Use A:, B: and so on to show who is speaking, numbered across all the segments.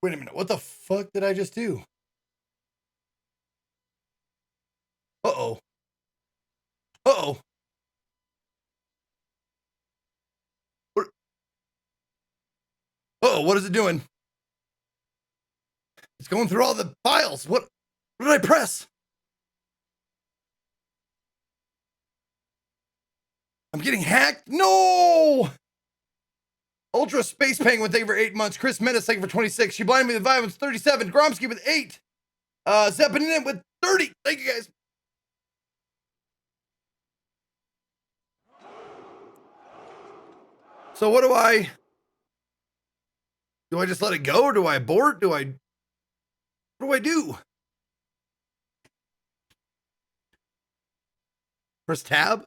A: Wait a minute. What the fuck did I just do? Uh-oh. Uh-oh. Uh-oh, what is it doing? It's going through all the files. What did I press? I'm getting hacked? No! Ultra Space Penguin, thank you for 8 months. Chris Menace, thank you for 26. She blinded me with violence, 37. Gromsky with 8. Zeppelin with 30. Thank you, guys. So what do I just let it go, or do I abort? What do I do? Press tab?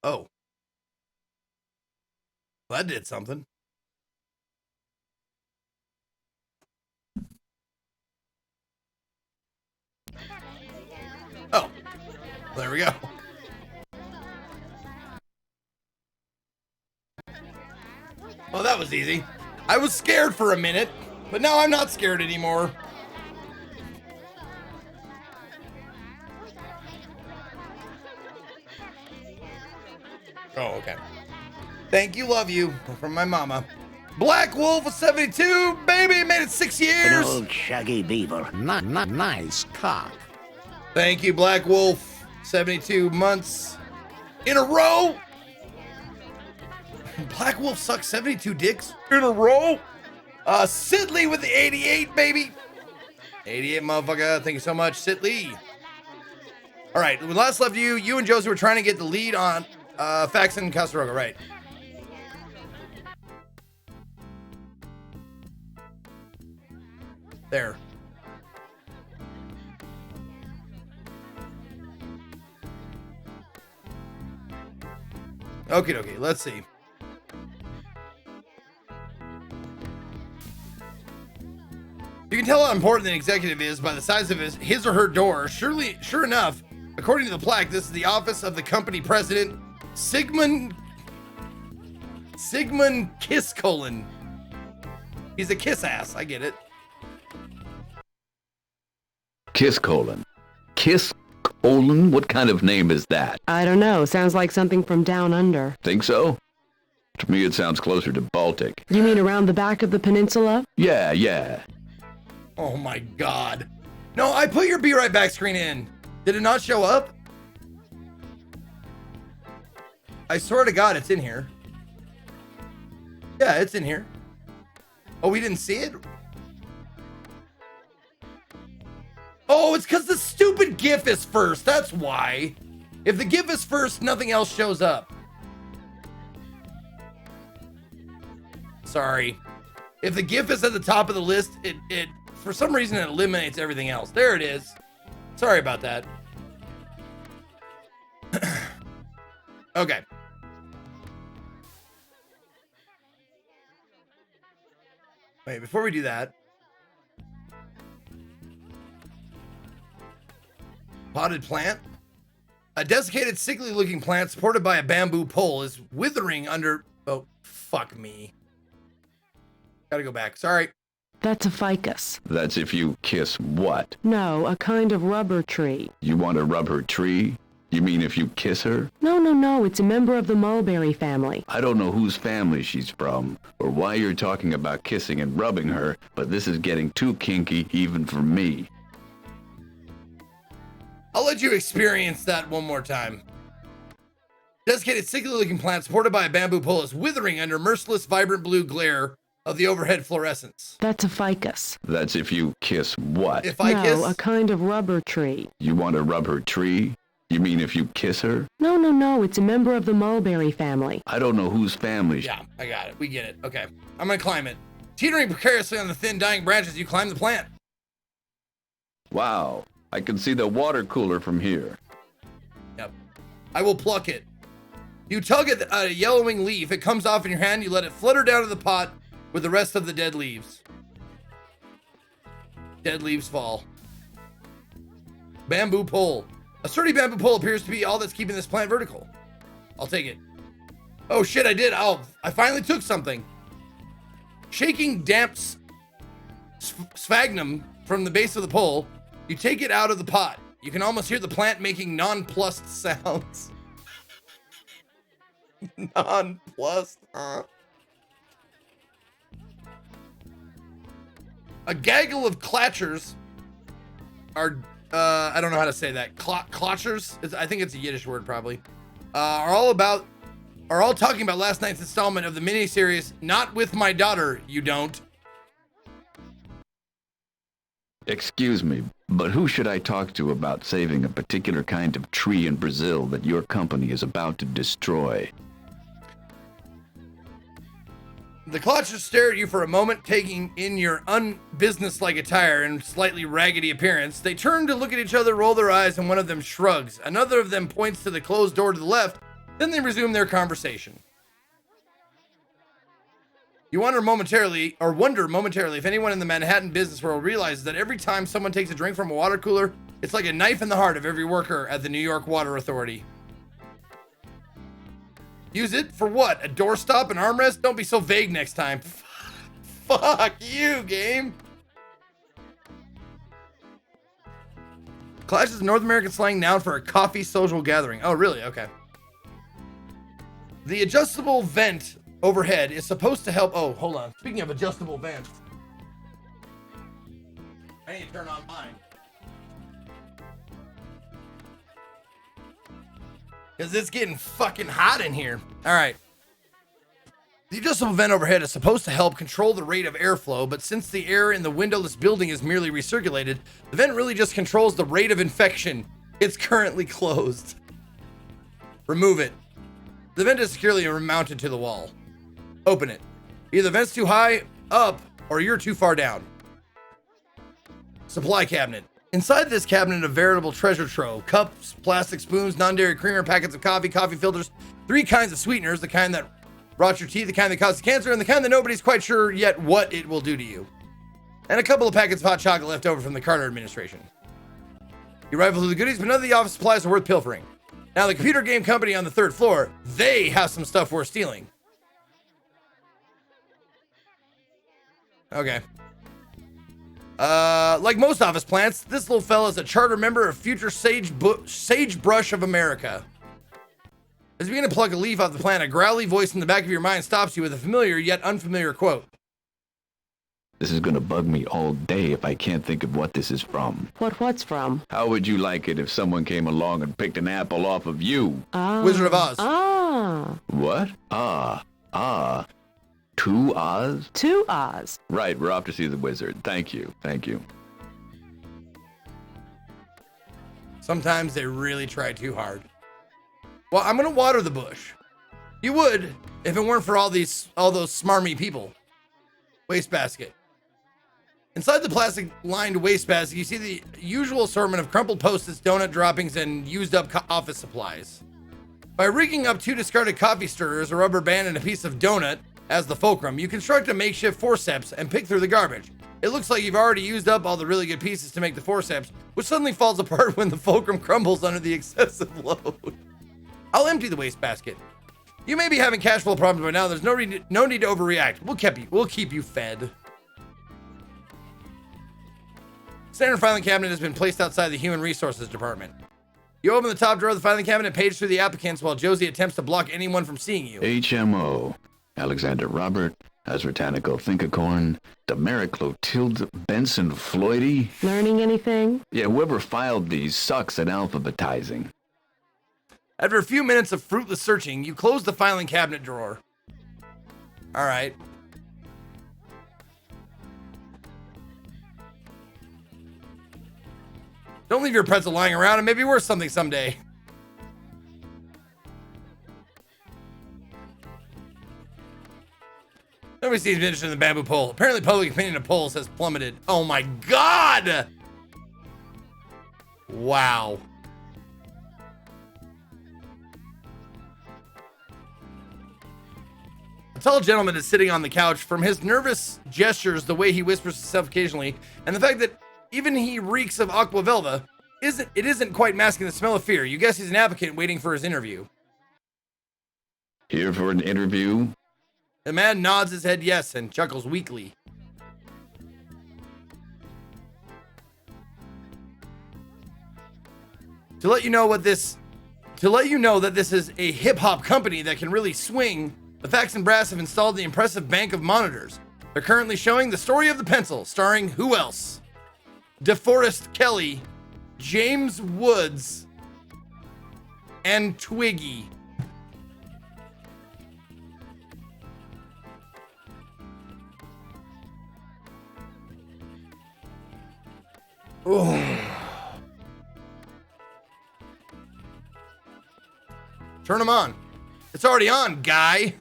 A: Oh. Well, that did something. Oh. There we go. Well, that was easy. I was scared for a minute, but now I'm not scared anymore. Oh, okay. Thank you, love you, from my mama. Black Wolf of 72, baby, made it 6 years.
B: An old shaggy beaver. Nice cock.
A: Thank you, Black Wolf, 72 months in a row. Black Wolf sucks 72 dicks in a row. Sidley with the 88, baby. 88, motherfucker. Thank you so much, Sidley. All right, when last left you and Josie were trying to get the lead on Faxon and Casaroga, right? There. Okay, let's see. You can tell how important the executive is by the size of his or her door. Sure enough, according to the plaque, this is the office of the company president, Sigmund Kisscolin. He's a kiss ass. I get it.
C: Kisscolin. Kisscolin? What kind of name is that?
D: I don't know. Sounds like something from down under.
C: Think so? To me, it sounds closer to Baltic.
D: You mean around the back of the peninsula?
C: Yeah.
A: Oh my God. No, I put your Be Right Back screen in. Did it not show up? I swear to God, it's in here. Yeah, it's in here. Oh, we didn't see it? Oh, it's because the stupid GIF is first. That's why. If the GIF is first, nothing else shows up. Sorry. If the GIF is at the top of the list, it for some reason it eliminates everything else. There it is. Sorry about that. Okay. Wait, before we do that. Potted plant? A desiccated, sickly looking plant supported by a bamboo pole is withering under... Oh, fuck me. Gotta go back. Sorry.
D: That's a ficus.
C: That's if you kiss what?
D: No, a kind of rubber tree.
C: You want to rub her tree? You mean if you kiss her?
D: No, it's a member of the mulberry family.
C: I don't know whose family she's from, or why you're talking about kissing and rubbing her, but this is getting too kinky even for me.
A: I'll let you experience that one more time. Desiccated, sickly looking plant supported by a bamboo pole is withering under merciless, vibrant blue glare of the overhead fluorescence.
D: That's a ficus.
C: That's if you kiss what?
A: If I kiss...
D: No, a kind of rubber tree.
C: You want to rub her tree? You mean if you kiss her?
D: No, it's a member of the mulberry family.
C: I don't know whose family.
A: Yeah, I got it. We get it. Okay. I'm gonna climb it. Teetering precariously on the thin, dying branches, you climb the plant.
C: Wow. I can see the water cooler from here.
A: Yep. I will pluck it. You tug at a yellowing leaf. It comes off in your hand. You let it flutter down to the pot with the rest of the dead leaves. Dead leaves fall. Bamboo pole. A sturdy bamboo pole appears to be all that's keeping this plant vertical. I'll take it. Oh shit, I did. Oh, I finally took something. Shaking damp sphagnum from the base of the pole, you take it out of the pot. You can almost hear the plant making nonplussed sounds. Nonplussed. A gaggle of clatchers are, I don't know how to say that. Clatchers? I think it's a Yiddish word probably. Are all talking about last night's installment of the miniseries, Not With My Daughter, You Don't.
C: Excuse me, but who should I talk to about saving a particular kind of tree in Brazil that your company is about to destroy?
A: The Clatchers stare at you for a moment, taking in your unbusinesslike attire and slightly raggedy appearance. They turn to look at each other, roll their eyes, and one of them shrugs. Another of them points to the closed door to the left. Then they resume their conversation. You wonder momentarily if anyone in the Manhattan business world realizes that every time someone takes a drink from a water cooler, it's like a knife in the heart of every worker at the New York Water Authority. Use it for what? A doorstop, an armrest? Don't be so vague next time. Fuck you, game. Clash is a North American slang noun for a coffee social gathering. Oh, really? Okay. The adjustable vent overhead is supposed to help. Oh, hold on. Speaking of adjustable vents, I need to turn on mine. Because it's getting fucking hot in here. All right. The adjustable vent overhead is supposed to help control the rate of airflow, but since the air in the windowless building is merely recirculated, the vent really just controls the rate of infection. It's currently closed. Remove it. The vent is securely mounted to the wall. Open it. Either the vent's too high up or you're too far down. Supply cabinet. Inside this cabinet, a veritable treasure trove. Cups, plastic spoons, non-dairy creamer, packets of coffee, coffee filters, 3 kinds of sweeteners, the kind that rots your teeth, the kind that causes cancer, and the kind that nobody's quite sure yet what it will do to you. And a couple of packets of hot chocolate left over from the Carter administration. You rifle through the goodies, but none of the office supplies are worth pilfering. Now, the computer game company on the 3rd floor, they have some stuff worth stealing. Okay. Like most office plants, this little fella is a charter member of future sagebrush of America. As you begin to pluck a leaf off the plant, a growly voice in the back of your mind stops you with a familiar yet unfamiliar quote.
C: This is gonna bug me all day if I can't think of what this is from.
D: What's from?
C: How would you like it if someone came along and picked an apple off of you?
A: Wizard of Oz.
C: What? 2 Oz?
D: 2 Oz.
C: Right, we're off to see the wizard. Thank you.
A: Sometimes they really try too hard. Well, I'm gonna water the bush. You would, if it weren't for all those smarmy people. Wastebasket. Inside the plastic-lined wastebasket, you see the usual assortment of crumpled Post-its, donut droppings, and used-up office supplies. By rigging up 2 discarded coffee stirrers, a rubber band, and a piece of donut as the fulcrum, you construct a makeshift forceps and pick through the garbage. It looks like you've already used up all the really good pieces to make the forceps, which suddenly falls apart when the fulcrum crumbles under the excessive load. I'll empty the wastebasket. You may be having cash flow problems right now. There's no need to overreact. We'll keep you fed. Standard filing cabinet has been placed outside the Human Resources Department. You open the top drawer of the filing cabinet, page through the applicants while Josie attempts to block anyone from seeing you.
C: HMO. Alexander Robert, Azrotanico Thinkacorn, Demeric Clotilde Benson Floydy.
D: Learning anything?
C: Yeah, whoever filed these sucks at alphabetizing.
A: After a few minutes of fruitless searching, you close the filing cabinet drawer. All right. Don't leave your pretzel lying around. It may be worth something someday. Nobody seems interested in the bamboo pole. Apparently, public opinion of poles has plummeted. Oh my God! Wow. A tall gentleman is sitting on the couch. From his nervous gestures, the way he whispers to himself occasionally, and the fact that even he reeks of aqua velva, isn't quite masking the smell of fear. You guess he's an applicant waiting for his interview.
C: Here for an interview?
A: The man nods his head yes and chuckles weakly. To let you know that this is a hip-hop company that can really swing, the Fax and Brass have installed the impressive bank of monitors. They're currently showing The Story of the Pencil, starring who else? DeForest Kelly, James Woods, and Twiggy. Oh. Turn them on. It's already on, guy.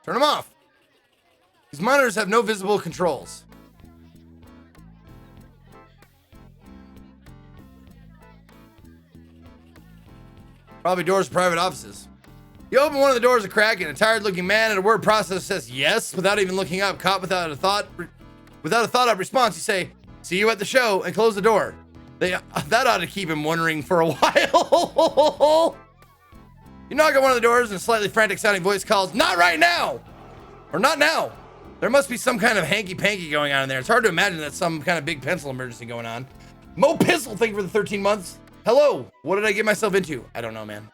A: Turn them off. These monitors have no visible controls. Probably doors to private offices. You open one of the doors a crack and a tired-looking man at a word processor says yes without even looking up. Caught without a thought-up response, you say, "See you at the show," and close the door. That ought to keep him wondering for a while. You knock on one of the doors and a slightly frantic-sounding voice calls, "Not right now!" Or "Not now." There must be some kind of hanky-panky going on in there. It's hard to imagine that's some kind of big pencil emergency going on. Mo Pistol, thank you for the 13 months. Hello, what did I get myself into? I don't know, man.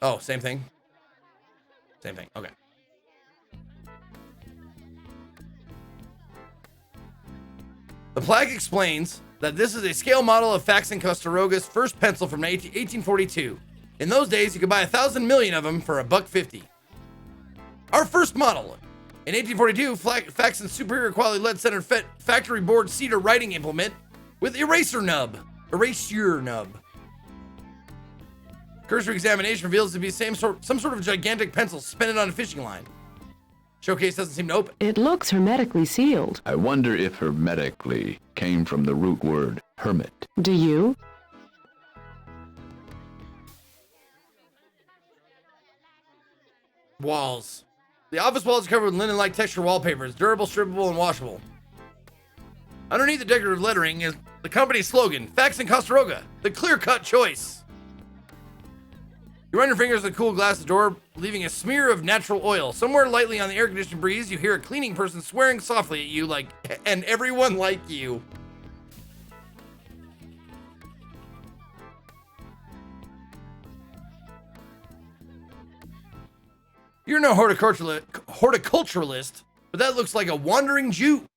A: Oh, same thing? Same thing, okay. The plaque explains that this is a scale model of Fax and Costaroga's first pencil from 1842. In those days, you could buy 1,000 million of them for $1.50. Our first model. In 1842, Faxon's superior quality lead-centered factory board cedar writing implement with eraser nub. Cursory examination reveals it to be some sort of gigantic pencil suspended on a fishing line. Showcase doesn't seem to open.
D: It looks hermetically sealed.
C: I wonder if hermetically came from the root word hermit.
D: Do you?
A: Walls. The office walls are covered with linen-like texture wallpaper. It's durable, strippable, and washable. Underneath the decorative lettering is the company's slogan, Fax and Costaroga, the clear-cut choice. You run your fingers on the cool glass door, leaving a smear of natural oil. Somewhere lightly on the air-conditioned breeze, you hear a cleaning person swearing softly at you like, "And everyone like you." You're no horticulturalist, but that looks like a wandering Jew.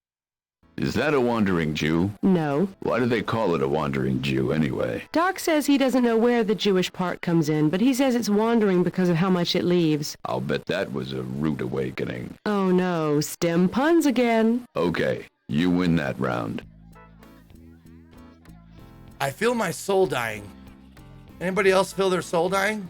C: Is that a wandering Jew?
D: No.
C: Why do they call it a wandering Jew anyway?
D: Doc says he doesn't know where the Jewish part comes in, but he says it's wandering because of how much it leaves.
C: I'll bet that was a rude awakening.
D: Oh no, STEM puns again.
C: Okay, you win that round.
A: I feel my soul dying. Anybody else feel their soul dying?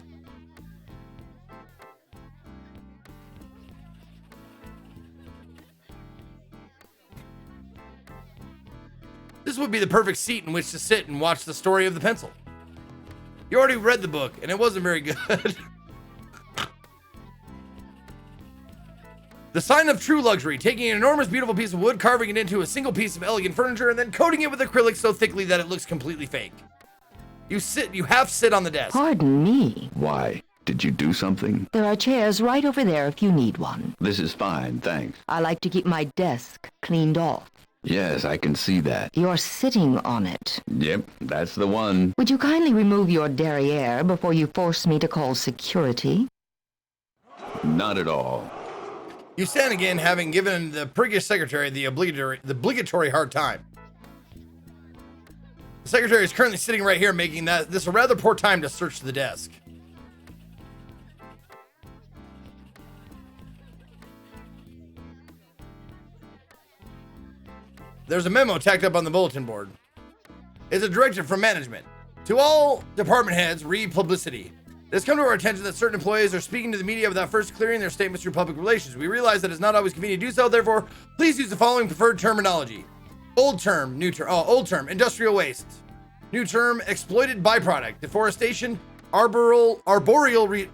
A: This would be the perfect seat in which to sit and watch The Story of the Pencil. You already read the book, and it wasn't very good. The sign of true luxury, taking an enormous, beautiful piece of wood, carving it into a single piece of elegant furniture, and then coating it with acrylic so thickly that it looks completely fake. You half sit on the desk.
E: Pardon me.
C: Why? Did you do something?
E: There are chairs right over there if you need one.
C: This is fine, thanks.
E: I like to keep my desk cleaned off.
C: Yes, I can see that.
E: You're sitting on it.
C: Yep, that's the one.
E: Would you kindly remove your derriere before you force me to call security?
C: Not at all.
A: You stand again, having given the priggish secretary the obligatory hard time. The secretary is currently sitting right here, making this a rather poor time to search the desk. There's a memo tacked up on the bulletin board. It's a directive from management. To all department heads, read publicity. It has come to our attention that certain employees are speaking to the media without first clearing their statements through public relations. We realize that it's not always convenient to do so, therefore, please use the following preferred terminology. Old term, new term. Old term, industrial waste. New term, exploited byproduct. Deforestation, arboreal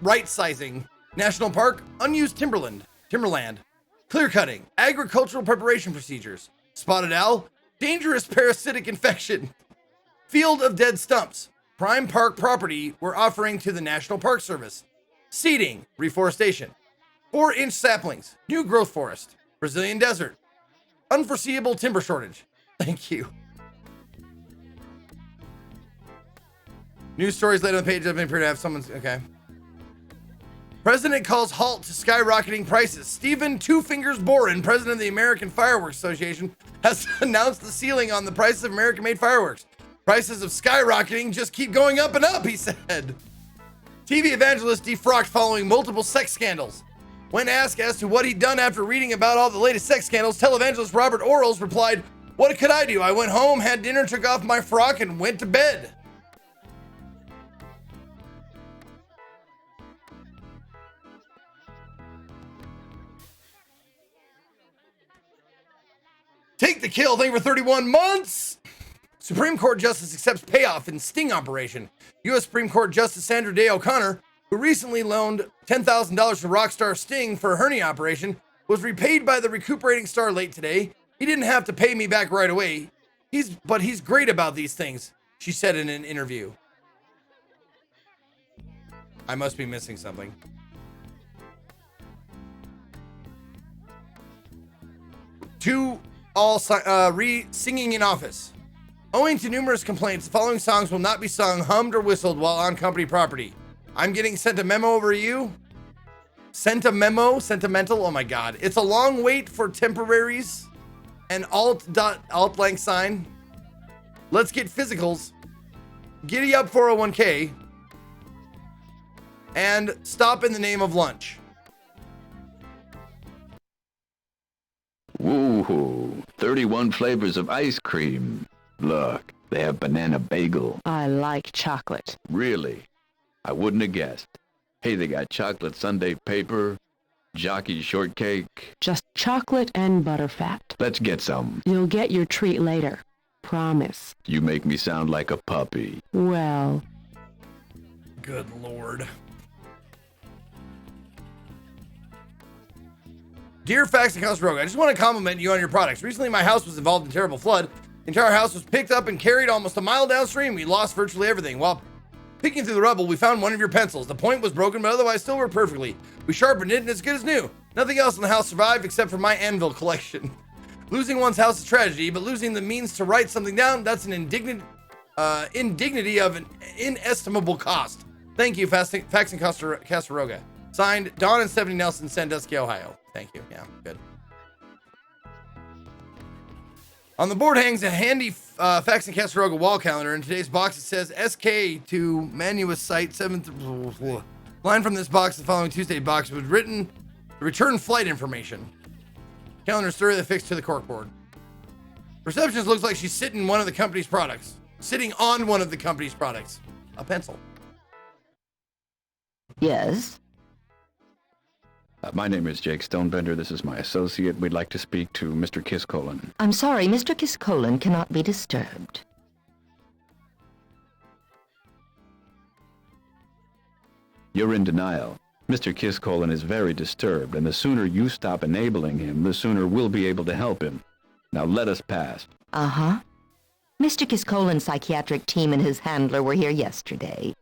A: right sizing. National park, unused timberland. Clear cutting, agricultural preparation procedures. Spotted owl, dangerous parasitic infection. Field of dead stumps. prime park property we're offering to the National Park Service. Seeding, reforestation, 4-inch saplings, new growth forest, Brazilian desert, unforeseeable timber shortage. Thank you. News stories later on the page. I've been here to have someone's. Okay. President calls halt to skyrocketing prices. Stephen Two Fingers Boren, president of the American Fireworks Association, has announced the ceiling on the prices of American-made fireworks. Prices of skyrocketing just keep going up and up, he said. TV evangelist defrocked following multiple sex scandals. When asked as to what he'd done after reading about all the latest sex scandals, televangelist Robert Orles replied, "What could I do? I went home, had dinner, took off my frock, and went to bed." Take the kill. Thank you for 31 months. Supreme Court Justice accepts payoff in sting operation. U.S. Supreme Court Justice Sandra Day O'Connor, who recently loaned $10,000 to rock star Sting for a hernia operation, was repaid by the recuperating star late today. He didn't have to pay me back right away. But he's great about these things, she said in an interview. I must be missing something. Two all singing in office. Owing to numerous complaints, the following songs will not be sung, hummed, or whistled while on company property. I'm getting sent a memo over you. Sent a memo, sentimental. Oh my God. It's a long wait for temporaries. And alt blank sign. Let's get physicals. Giddy up 401k. And stop in the name of lunch.
C: Woohoo! 31 flavors of ice cream. Look, they have banana bagel.
D: I like chocolate.
C: Really? I wouldn't have guessed. Hey, they got chocolate sundae paper, jockey shortcake.
D: Just chocolate and butterfat.
C: Let's get some.
D: You'll get your treat later. Promise.
C: You make me sound like a puppy.
D: Well.
A: Good Lord. Dear Facts and Rogue, I just want to compliment you on your products. Recently, my house was involved in a terrible flood. The entire house was picked up and carried almost a mile downstream. We lost virtually everything. While picking through the rubble, we found one of your pencils. The point was broken, but otherwise still worked perfectly. We sharpened it, and it's good as new. Nothing else in the house survived except for my anvil collection. Losing one's house is tragedy, but losing the means to write something down, that's an indignity of an inestimable cost. Thank you, Facts and Castaroga. Signed, Don and Stephanie Nelson, Sandusky, Ohio. Thank you. Yeah, good. On the board hangs a handy Facts and Castaroga wall calendar. In today's box, it says SK to Manuous Site 7th. Line from this box, the following Tuesday box was written return flight information. Calendar's thoroughly affixed to the corkboard. Receptionist looks like she's sitting on one of the company's products. A pencil.
E: Yes?
C: My name is Jake Stonebender. This is my associate. We'd like to speak to Mr. Kiskolan.
E: I'm sorry, Mr. Kiskolan cannot be disturbed.
C: You're in denial. Mr. Kiskolan is very disturbed, and the sooner you stop enabling him, the sooner we'll be able to help him. Now let us pass.
E: Uh-huh. Mr. Kiskolan's psychiatric team and his handler were here yesterday.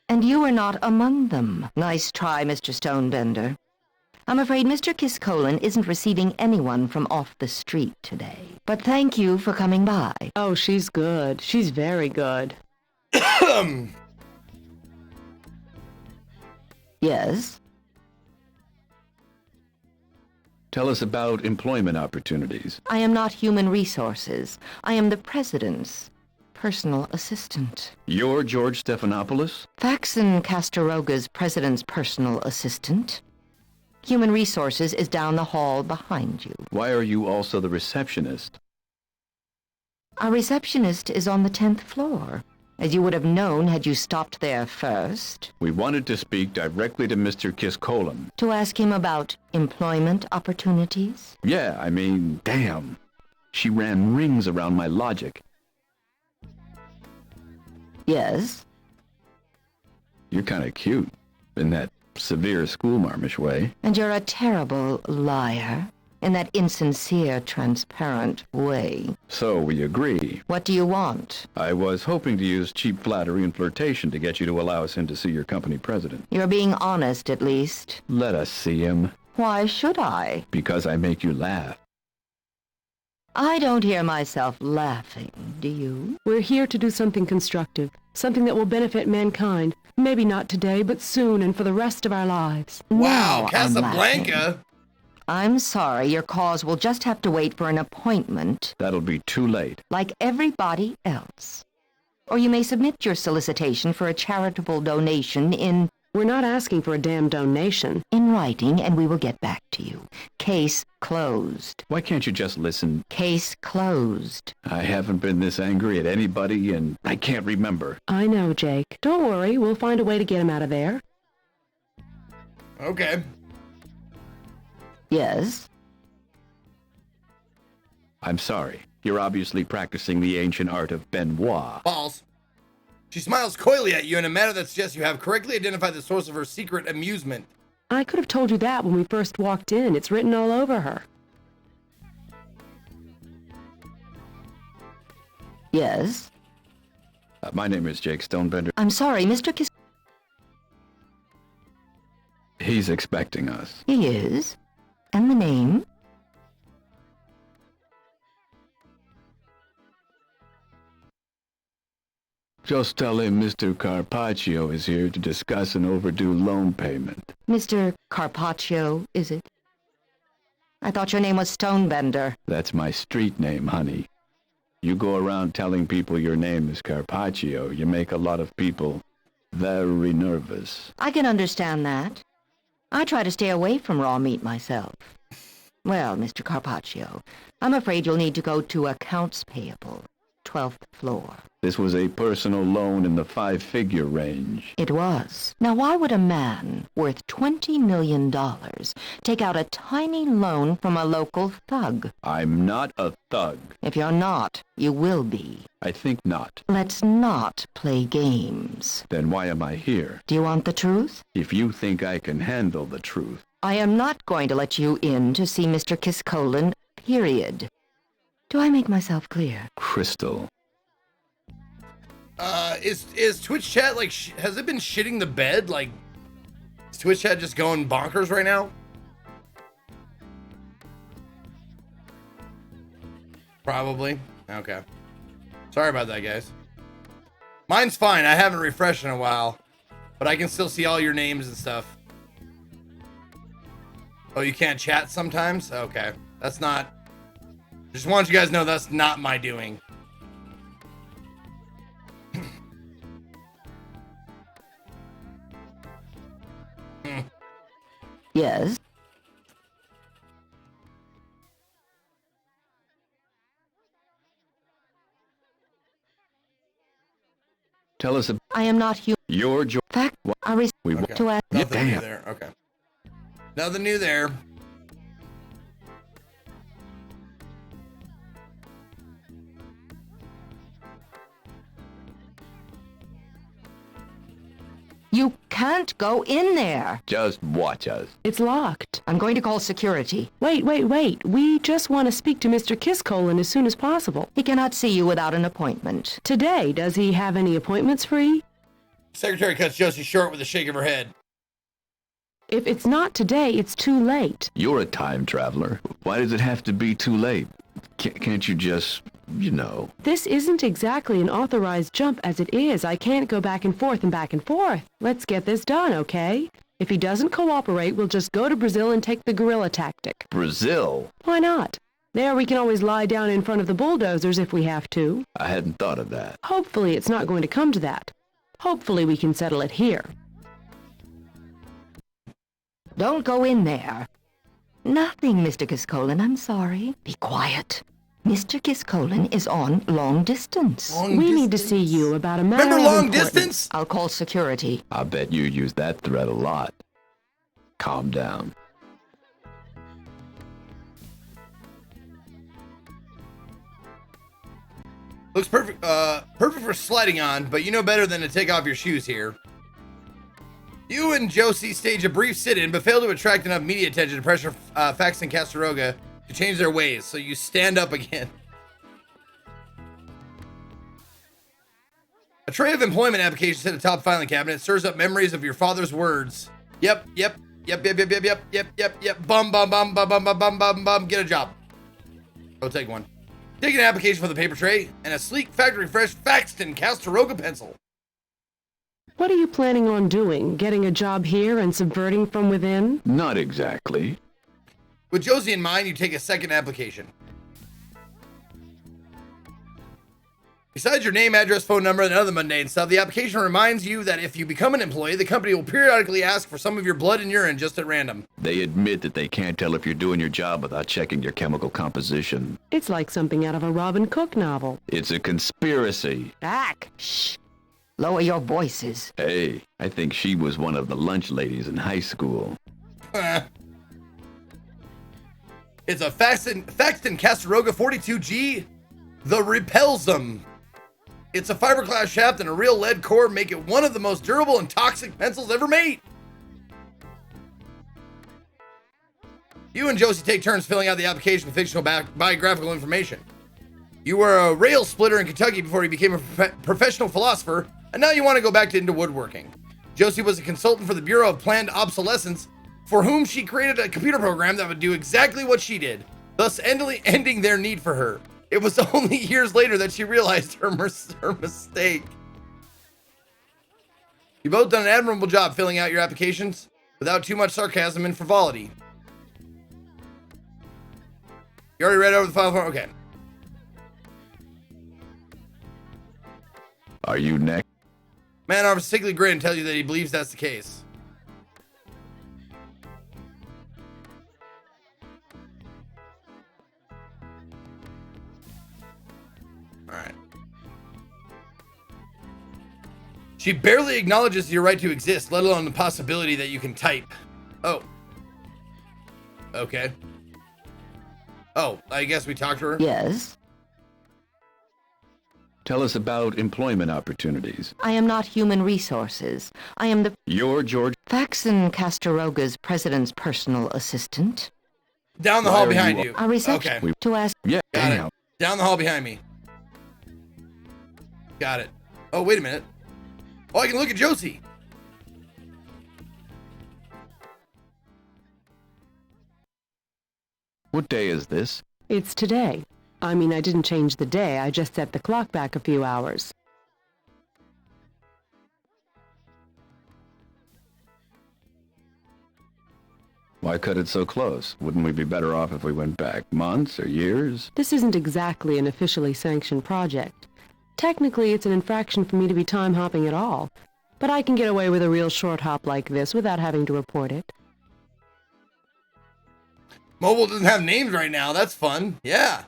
E: And you were not among them. Nice try, Mr. Stonebender. I'm afraid Mr. Kiskolan isn't receiving anyone from off the street today. But thank you for coming by.
D: Oh, she's good. She's very good.
E: Yes?
C: Tell us about employment opportunities.
E: I am not human resources. I am the president's personal assistant.
C: You're George Stephanopoulos?
E: Faxon Castaroga's president's personal assistant. Human resources is down the hall behind you.
C: Why are you also the receptionist?
E: Our receptionist is on the 10th floor, as you would have known had you stopped there first.
C: We wanted to speak directly to Mr. Kiskolan.
E: To ask him about employment opportunities?
C: Yeah, I mean, damn. She ran rings around my logic.
E: Yes?
C: You're kind of cute, in that severe schoolmarmish way.
E: And you're a terrible liar. in that insincere, transparent way.
C: So we agree.
E: What do you want?
C: I was hoping to use cheap flattery and flirtation to get you to allow us in to see your company president.
E: You're being honest, at least.
C: Let us see him.
E: Why should I?
C: Because I make you laugh.
E: I don't hear myself laughing, do you?
D: We're here to do something constructive, something that will benefit mankind. Maybe not today, but soon and for the rest of our lives.
A: Wow,
E: Now I'm
A: Casablanca.
E: I'm sorry, your cause will just have to wait for an appointment,
C: That'll be too late.
E: like everybody else. Or you may submit your solicitation for a charitable donation in
D: We're not asking for a damn donation.
E: writing, and we will get back to you. Case closed.
C: Why can't you just listen?
E: Case closed.
C: I haven't been this angry at anybody, and I can't remember.
D: I know, Jake. Don't worry, we'll find a way to get him out of there.
A: Okay.
E: Yes?
C: I'm sorry. You're obviously practicing the ancient art of Benoit.
A: Balls. She smiles coyly at you in a manner that suggests you have correctly identified the source of her secret amusement.
D: I could have told you that when we first walked in. It's written all over her.
E: Yes?
C: My name is Jake Stonebender.
E: I'm sorry, Mr. Kiss...
C: He's expecting us.
E: He is. And the name?
C: Just tell him Mr. Carpaccio is here to discuss an overdue loan payment.
E: Mr. Carpaccio, is it? I thought your name was Stonebender.
C: That's my street name, honey. You go around telling people your name is Carpaccio, you make a lot of people very nervous.
E: I can understand that. I try to stay away from raw meat myself. Well, Mr. Carpaccio, I'm afraid you'll need to go to accounts payable, 12th floor.
C: This was a personal loan in the 5-figure range.
E: It was. Now, why would a man worth $20 million take out a tiny loan from a local thug?
C: I'm not a thug.
E: If you're not, you will be.
C: I think not.
E: Let's not play games.
C: Then why am I here?
E: Do you want the truth?
C: If you think I can handle the truth.
E: I am not going to let you in to see Mr. Kiskolan, period. Do I make myself clear?
C: Crystal.
A: Is Twitch chat, like, has it been shitting the bed? Like, is Twitch chat just going bonkers right now? Probably. Okay. Sorry about that, guys. Mine's fine. I haven't refreshed in a while, but I can still see all your names and stuff. Oh, you can't chat sometimes? Okay. That's not... Just want you guys to know that's not my doing.
E: Yes?
C: Tell us about
E: I am not human.
C: your joy.
E: Fact, I
C: We
A: Okay.
E: to ask.
A: Nothing new
C: Damn.
A: there. Okay. Nothing new there.
E: You can't go in there.
C: Just watch us.
D: It's locked.
E: I'm going to call security.
D: Wait. We just want to speak to Mr. Kiskolan as soon as possible.
E: He cannot see you without an appointment.
D: Today, does he have any appointments free?
A: Secretary cuts Josie short with a shake of her head.
D: If it's not today, it's too late.
C: You're a time traveler. Why does it have to be too late? Can't you just, you know...
D: This isn't exactly an authorized jump as it is. I can't go back and forth and back and forth. Let's get this done, okay? If he doesn't cooperate, we'll just go to Brazil and take the guerrilla tactic.
C: Brazil?
D: Why not? There we can always lie down in front of the bulldozers if we have to.
C: I hadn't thought of that.
D: Hopefully it's not going to come to that. Hopefully we can settle it here.
E: Don't go in there. Nothing, Mr. Kiskolan, I'm sorry. Be quiet. Mr. Kiskolan is on long distance.
D: We need to see you about a matter
A: Remember
D: of
A: long
D: importance.
A: distance?
E: I'll call security.
C: I bet you use that threat a lot. Calm down.
A: Looks perfect. Perfect for sliding on, but you know better than to take off your shoes here. You and Josie stage a brief sit-in, but fail to attract enough media attention to pressure Fax and Castaroga to change their ways, so you stand up again. A tray of employment applications hit a top filing cabinet, stirs up memories of your father's words. Yep. Bum, bum, bum, bum, bum, bum, bum, bum, bum. Get a job. Go take one. Take an application for the paper tray and a sleek factory fresh Faxton Castaroga pencil.
D: What are you planning on doing? Getting a job here and subverting from within?
C: Not exactly.
A: With Josie in mind, you take a second application. Besides your name, address, phone number, and other mundane stuff, the application reminds you that if you become an employee, the company will periodically ask for some of your blood and urine just at random.
C: They admit that they can't tell if you're doing your job without checking your chemical composition.
D: It's like something out of a Robin Cook novel.
C: It's a conspiracy.
E: Back! Shh! Lower your voices.
C: Hey, I think she was one of the lunch ladies in high school.
A: It's a Faxton Castaroga 42G, the Repelsum. It's a fiberglass shaft and a real lead core make it one of the most durable and toxic pencils ever made. You and Josie take turns filling out the application with fictional biographical information. You were a rail splitter in Kentucky before you became a professional philosopher, and now you want to go back into woodworking. Josie was a consultant for the Bureau of Planned Obsolescence, for whom she created a computer program that would do exactly what she did, thus ending their need for her. It was only years later that she realized her mistake. You both done an admirable job filling out your applications without too much sarcasm and frivolity. You already read over the file form? Okay.
C: Are you next?
A: Man offers a sickly grin and tells you that he believes that's the case. Alright. She barely acknowledges your right to exist, let alone the possibility that you can type. Oh. Okay. Oh, I guess we talked to her?
E: Yes?
C: Tell us about employment opportunities.
E: I am not human resources. I am the
C: You're George.
E: Faxon Castaroga's president's personal assistant.
A: Down the
C: Why
A: hall
C: are
A: behind
C: you-
A: you.
E: A reception
A: Okay.
E: to ask.
C: Yeah,
A: Got
C: hang
A: it. Down the hall behind me. Got it. Oh, wait a minute. Oh, I can look at Josie.
C: What day is this?
D: It's today. I mean, I didn't change the day. I just set the clock back a few hours.
C: Why cut it so close? Wouldn't we be better off if we went back months or years?
D: This isn't exactly an officially sanctioned project. Technically, it's an infraction for me to be time hopping at all. But I can get away with a real short hop like this without having to report it.
A: Mobile doesn't have names right now. That's fun. Yeah.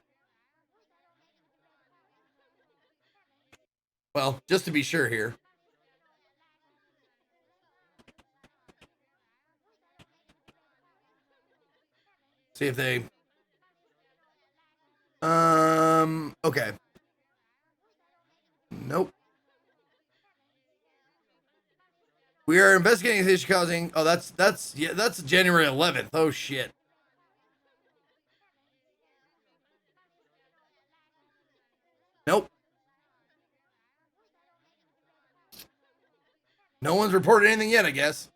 A: Well, just to be sure here. See if they... Okay. Nope. We are investigating the issue causing... Oh, that's January 11th. Oh, shit. Nope. No one's reported anything yet, I guess.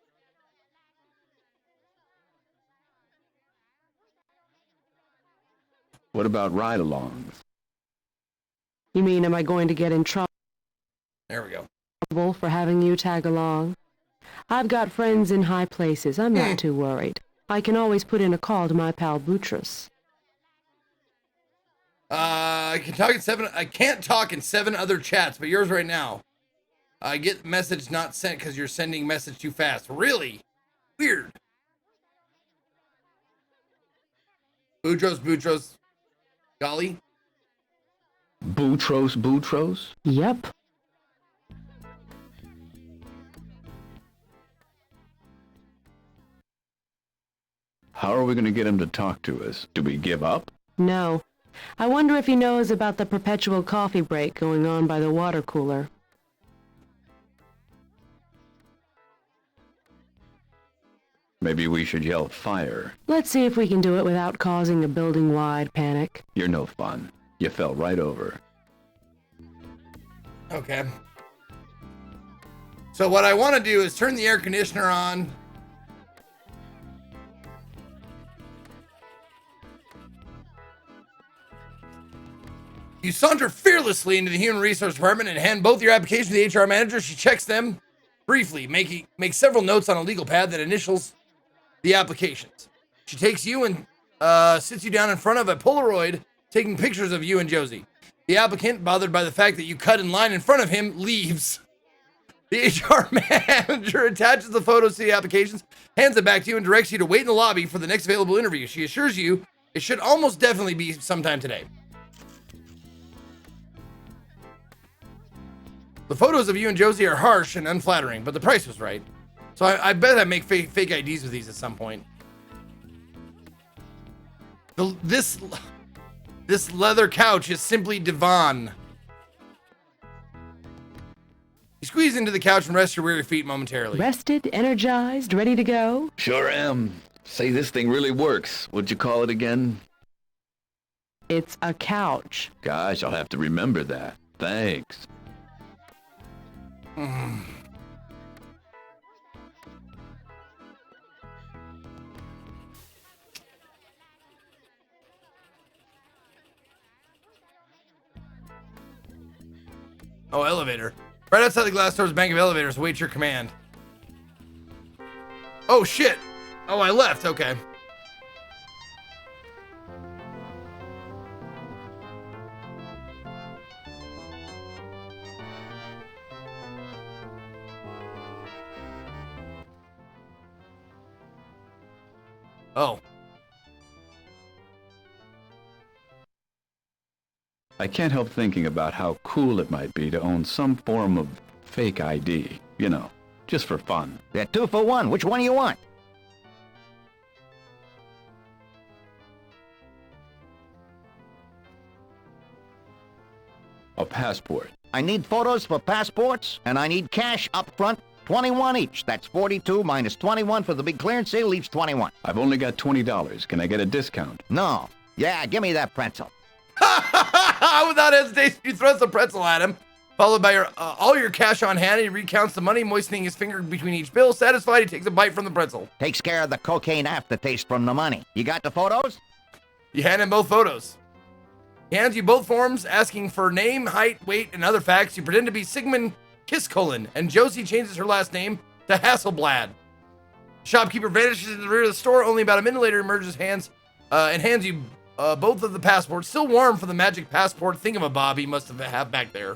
C: What about ride-alongs?
D: You mean, am I going to get in trouble
A: There we go.
D: for having you tag along? I've got friends in high places. I'm not too worried. I can always put in a call to my pal Boutros.
A: I can't talk in 7 other chats, but yours right now. I get message not sent because you're sending message too fast. Really? Weird. Boutros. Golly.
C: Boutros?
D: Yep.
C: How are we going to get him to talk to us? Do we give up?
D: No. I wonder if he knows about the perpetual coffee break going on by the water cooler.
C: Maybe we should yell fire.
D: Let's see if we can do it without causing a building-wide panic.
C: You're no fun. You fell right over.
A: Okay. So what I want to do is turn the air conditioner on. You saunter fearlessly into the human resource department and hand both your applications to the HR manager. She checks them briefly, makes several notes on a legal pad that initials the applications. She takes you and sits you down in front of a Polaroid, taking pictures of you and Josie. The applicant, bothered by the fact that you cut in line in front of him, leaves. The HR manager attaches the photos to the applications, hands it back to you, and directs you to wait in the lobby for the next available interview. She assures you it should almost definitely be sometime today. The photos of you and Josie are harsh and unflattering, but the price was right. So I bet I make fake IDs with these at some point. This leather couch is simply divan. You squeeze into the couch and rest your weary feet momentarily.
D: Rested, energized, ready to go?
C: Sure am. Say, this thing really works. What'd you call it again?
D: It's a couch.
C: Gosh, I'll have to remember that. Thanks.
A: Oh, elevator. Right outside the glass doors, bank of elevators. Await your command. Oh, shit. Oh, I left. Okay. Oh.
C: I can't help thinking about how cool it might be to own some form of fake ID. You know, just for fun.
B: They're 2 for 1. Which one do you want?
C: A passport.
B: I need photos for passports, and I need cash up front. 21 each. That's 42 minus 21 for the big clearance sale leaves 21.
C: I've only got $20. Can I get a discount?
B: No. Yeah, give me that pretzel.
A: Without hesitation, you throw some pretzel at him, followed by all your cash on hand. He recounts the money, moistening his finger between each bill. Satisfied, he takes a bite from the pretzel.
B: Takes care of the cocaine aftertaste from the money. You got the photos?
A: You hand him both photos. He hands you both forms, asking for name, height, weight, and other facts. You pretend to be Sigmund Kiss-Colon, and Josie changes her last name to Hasselblad. The shopkeeper vanishes into the rear of the store. Only about a minute later, emerges and hands you both of the passports, still warm from the magic passport thingamabob he must have back there.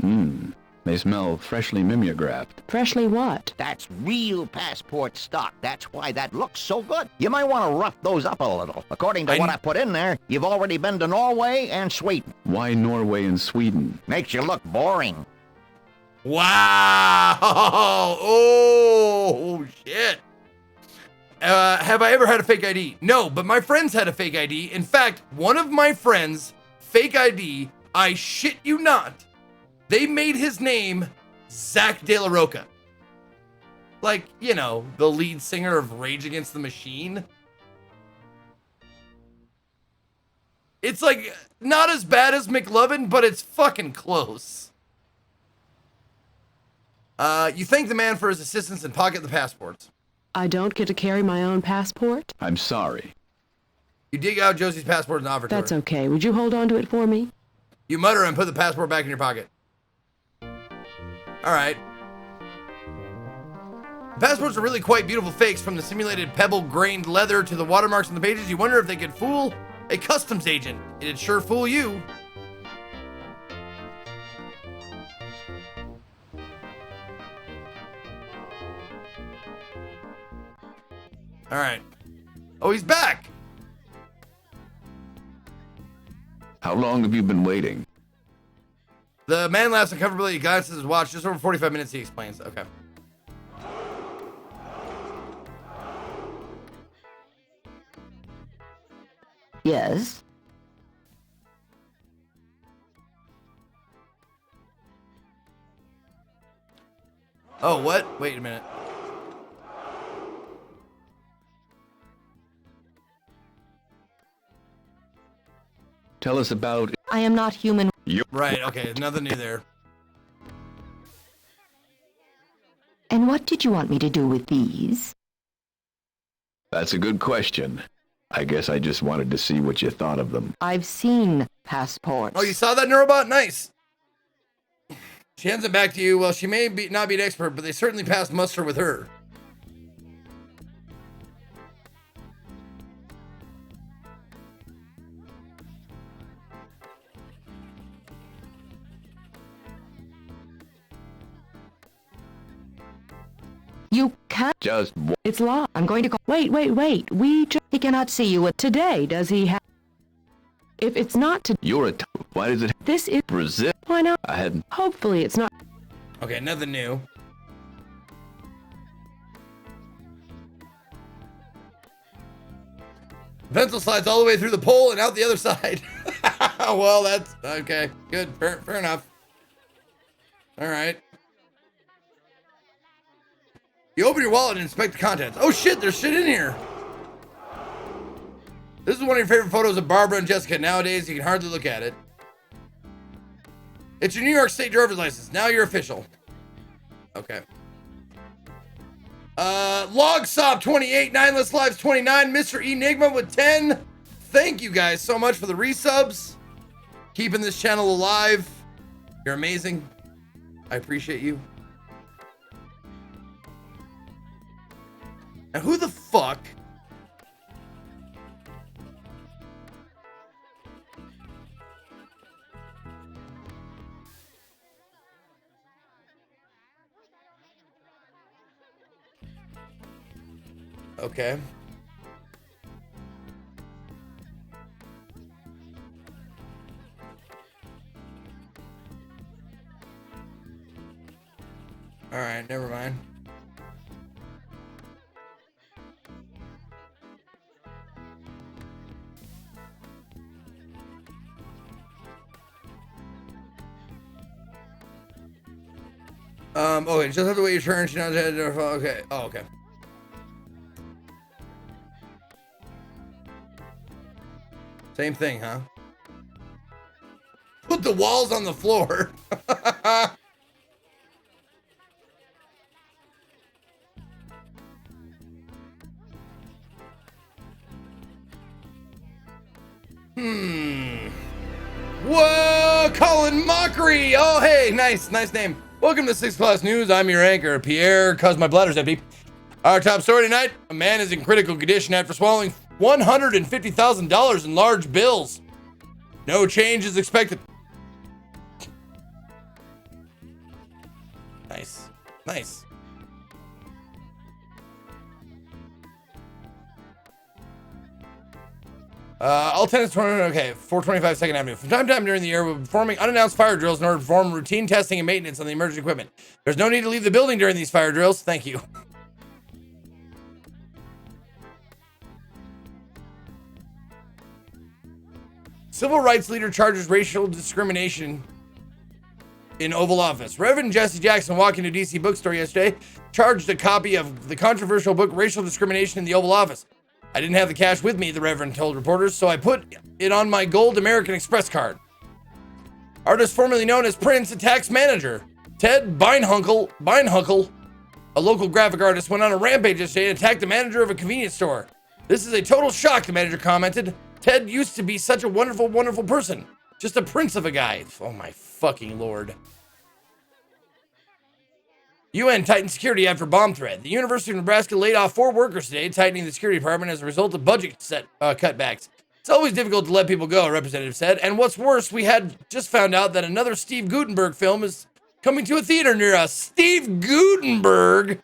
C: They smell freshly mimeographed.
D: Freshly what?
B: That's real passport stock. That's why that looks so good. You might want to rough those up a little. According to what I put in there, you've already been to Norway and Sweden.
C: Why Norway and Sweden?
B: Makes you look boring.
A: Wow! Oh, shit. Have I ever had a fake ID? No, but my friends had a fake ID. In fact, one of my friends' fake ID, I shit you not, they made his name Zach De La Roca. Like, you know, the lead singer of Rage Against the Machine. It's like, not as bad as McLovin, but it's fucking close. You thank the man for his assistance and pocket the passports.
D: I don't get to carry my own passport?
C: I'm sorry.
A: You dig out Josie's passport and offer to her.
D: That's okay. Would you hold on to it for me?
A: You mutter and put the passport back in your pocket. All right. The passports are really quite beautiful fakes, from the simulated pebble-grained leather to the watermarks on the pages. You wonder if they could fool a customs agent. It'd sure fool you. All right. Oh, he's back.
C: How long have you been waiting?
A: The man laughs uncomfortably. He glances at his watch. Just over 45 minutes, he explains. Okay.
E: Yes?
A: Oh, what? Wait a minute.
C: tell us about...
E: I am not human.
A: Right, okay, nothing new there.
E: And what did you want me to do with these?
C: That's a good question. I guess I just wanted to see what you thought of them.
E: I've seen passports.
A: Oh, you saw that, Neurobot? Nice. She hands it back to you. Well, she may not be an expert, but they certainly passed muster with her.
E: You can't.
C: Just...
D: It's locked.
E: I'm going to call.
D: Wait.
E: He cannot see you.
D: Today, does he have... If it's not to...
C: You're a... Why does it...
D: This is...
C: Brazil?
D: Why not?
C: I hadn't...
D: Hopefully it's not...
A: Okay, nothing new. The pencil slides all the way through the pole and out the other side. Well, that's... Okay, good. Fair enough. All right. You open your wallet and inspect the contents. Oh shit, there's shit in here. This is one of your favorite photos of Barbara and Jessica. Nowadays, you can hardly look at it. It's your New York State driver's license. Now you're official. Okay. Logsop 28, 9less lives 29, Mr. Enigma with 10. Thank you guys so much for the resubs. Keeping this channel alive. You're amazing. I appreciate you. Now who the fuck? Okay. All right, never mind. Okay, just have to wait your turn. She knows how to... Okay. Oh, okay. Same thing, huh? Put the walls on the floor. Whoa, Colin Mockery. Oh, hey, nice name. Welcome to 6 Class News. I'm your anchor, Pierre, cause my bladder's empty. Our top story tonight, a man is in critical condition after swallowing $150,000 in large bills. No change is expected. Nice. All tenants, okay, 425 2nd Avenue. From time to time during the year, we're performing unannounced fire drills in order to perform routine testing and maintenance on the emergency equipment. There's no need to leave the building during these fire drills. Thank you. Civil rights leader charges racial discrimination in Oval Office. Reverend Jesse Jackson, walking to DC bookstore yesterday, charged a copy of the controversial book Racial Discrimination in the Oval Office. I didn't have the cash with me, the Reverend told reporters, so I put it on my gold American Express card. Artist formerly known as Prince attacks manager. Ted Beinhuckle, a local graphic artist, went on a rampage yesterday and attacked the manager of a convenience store. This is a total shock, the manager commented. Ted used to be such a wonderful, wonderful person. Just a prince of a guy. Oh my fucking lord. UN tightens security after bomb threat. The University of Nebraska laid off 4 workers today, tightening the security department as a result of budget cutbacks. It's always difficult to let people go, a representative said. And what's worse, we had just found out that another Steve Gutenberg film is coming to a theater near us. Steve Gutenberg?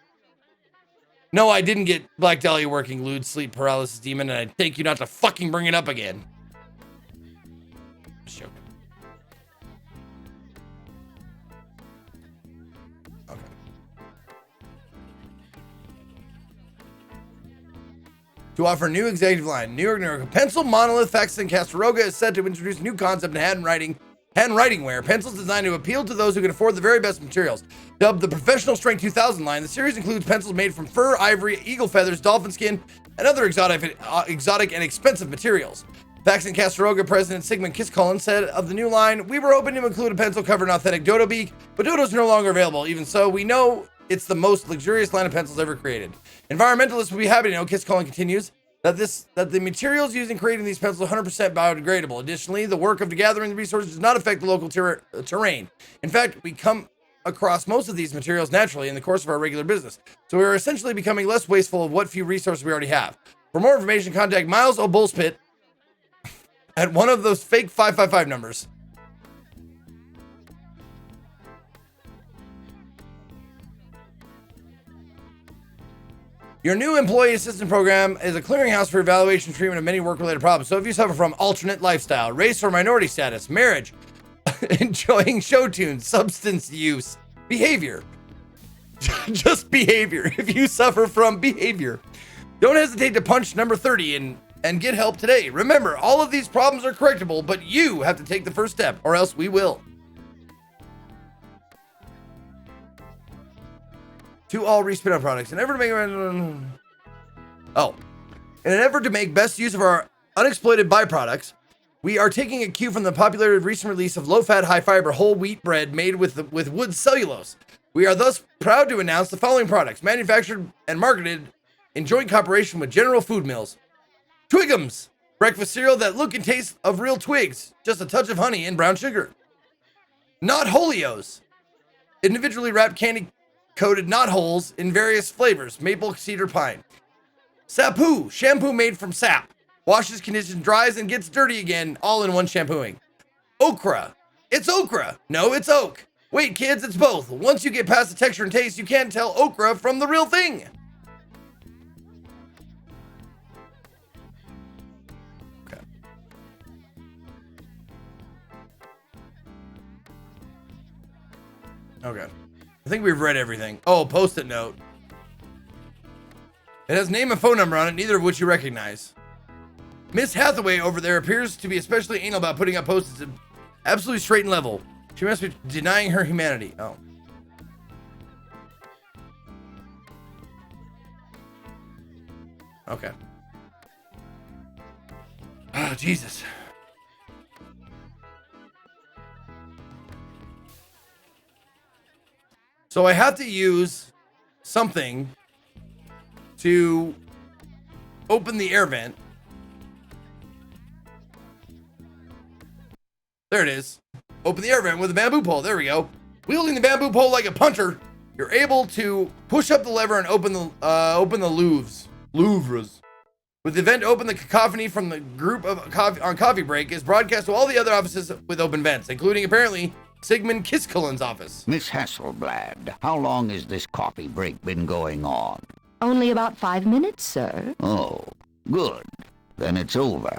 A: No, I didn't get Black Dahlia working, lewd sleep paralysis demon, and I thank you not to fucking bring it up again. Just joking. Okay. To offer new executive line, New York, pencil, monolith, fax, and Castaroga is set to introduce a new concept in handwriting wear. Pencils designed to appeal to those who can afford the very best materials. Dubbed the Professional Strength 2000 line, the series includes pencils made from fur, ivory, eagle feathers, dolphin skin, and other exotic and expensive materials. Paxton Castaroga President Sigmund Kiscolin said of the new line, "We were hoping to include a pencil covered in authentic dodo beak, but dodos are no longer available. Even so, we know it's the most luxurious line of pencils ever created. Environmentalists will be happy to know," Kiscolin continues, that the materials used in creating these pencils are 100% biodegradable. Additionally, the work of gathering the resources does not affect the local terrain. In fact, we come across most of these materials naturally in the course of our regular business, so we are essentially becoming less wasteful of what few resources we already have. For more information, contact Miles O'Bullspit at one of those fake 555 numbers. Your new employee assistance program is a clearinghouse for evaluation and treatment of many work-related problems. So if you suffer from alternate lifestyle, race or minority status, marriage, enjoying show tunes, substance use, behavior, just behavior. If you suffer from behavior, don't hesitate to punch number 30 and get help today. Remember, all of these problems are correctable, but you have to take the first step, or else we will. To all respin-out products, in an effort to make best use of our unexploited byproducts, we are taking a cue from the popular recent release of low-fat, high-fiber whole wheat bread made with wood cellulose. We are thus proud to announce the following products, manufactured and marketed in joint cooperation with General Food Mills. Twigums, breakfast cereal that look and taste of real twigs, just a touch of honey and brown sugar. Not Holios, individually wrapped candy-coated knot holes in various flavors, maple, cedar, pine. Sapu, shampoo made from sap, washes, conditions, dries, and gets dirty again, all in one shampooing. Okra, it's okra. No, it's oak. Wait, kids, it's both. Once you get past the texture and taste, you can't tell okra from the real thing. Okay. I think we've read everything. Oh, post-it note. It has name and phone number on it, neither of which you recognize. Miss Hathaway over there appears to be especially anal about putting up post-its absolutely straight and level. She must be denying her humanity. Oh. Okay. Oh, Jesus. So I have to use something to open the air vent. There it is. Open the air vent with a bamboo pole. There we go. Wielding the bamboo pole like a punter, you're able to push up the lever and open the louvres. With the vent open, the cacophony from the group of on coffee break is broadcast to all the other offices with open vents, including apparently Sigmund Kiscolin's office.
B: Miss Hasselblad, how long has this coffee break been going on?
E: Only about 5 minutes, sir.
B: Oh, good. Then it's over.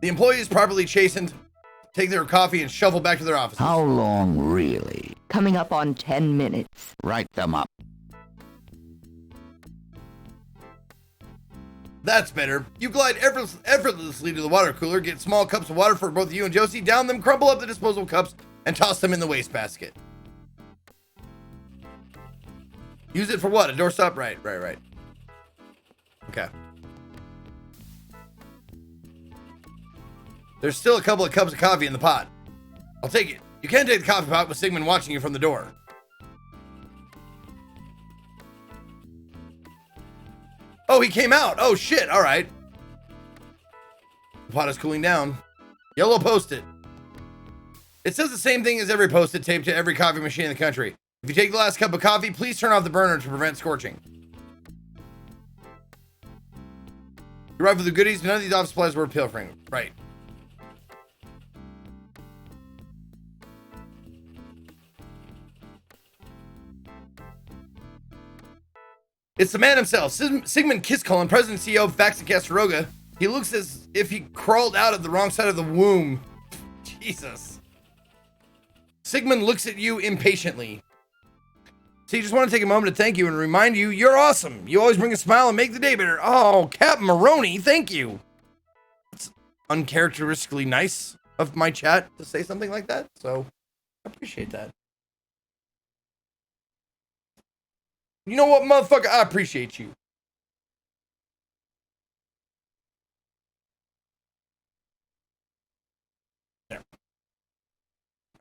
A: The employees, properly chastened, take their coffee and shuffle back to their offices.
B: How long, really?
E: Coming up on 10 minutes.
B: Write them up.
A: That's better. You glide effortlessly to the water cooler, get small cups of water for both you and Josie, down them, crumple up the disposable cups, and toss them in the wastebasket. Use it for what? A doorstop? Right. Okay. There's still a couple of cups of coffee in the pot. I'll take it. You can't take the coffee pot with Sigmund watching you from the door. Oh, he came out. Oh, shit. All right. The pot is cooling down. Yellow Post-it. It says the same thing as every Post-it taped to every coffee machine in the country. If you take the last cup of coffee, please turn off the burner to prevent scorching. You arrive with the goodies. None of these office supplies were pilfering. Right. It's the man himself, Sigmund Kiscolin, President and CEO of Faxon Castaroga. He looks as if he crawled out of the wrong side of the womb. Jesus. Sigmund looks at you impatiently. So you just want to take a moment to thank you and remind you, you're awesome. You always bring a smile and make the day better. Oh, Captain Maroney, thank you. It's uncharacteristically nice of my chat to say something like that, so I appreciate that. You know what, motherfucker? I appreciate you.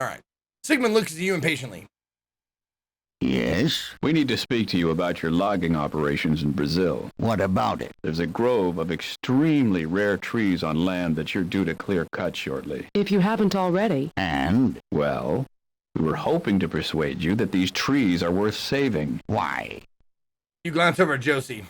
A: All right. Sigmund looks at you impatiently.
B: Yes?
C: We need to speak to you about your logging operations in Brazil.
B: What about it?
C: There's a grove of extremely rare trees on land that you're due to clear cut shortly.
D: If you haven't already.
B: And?
C: Well, we were hoping to persuade you that these trees are worth saving.
B: Why?
A: You glance over at Josie.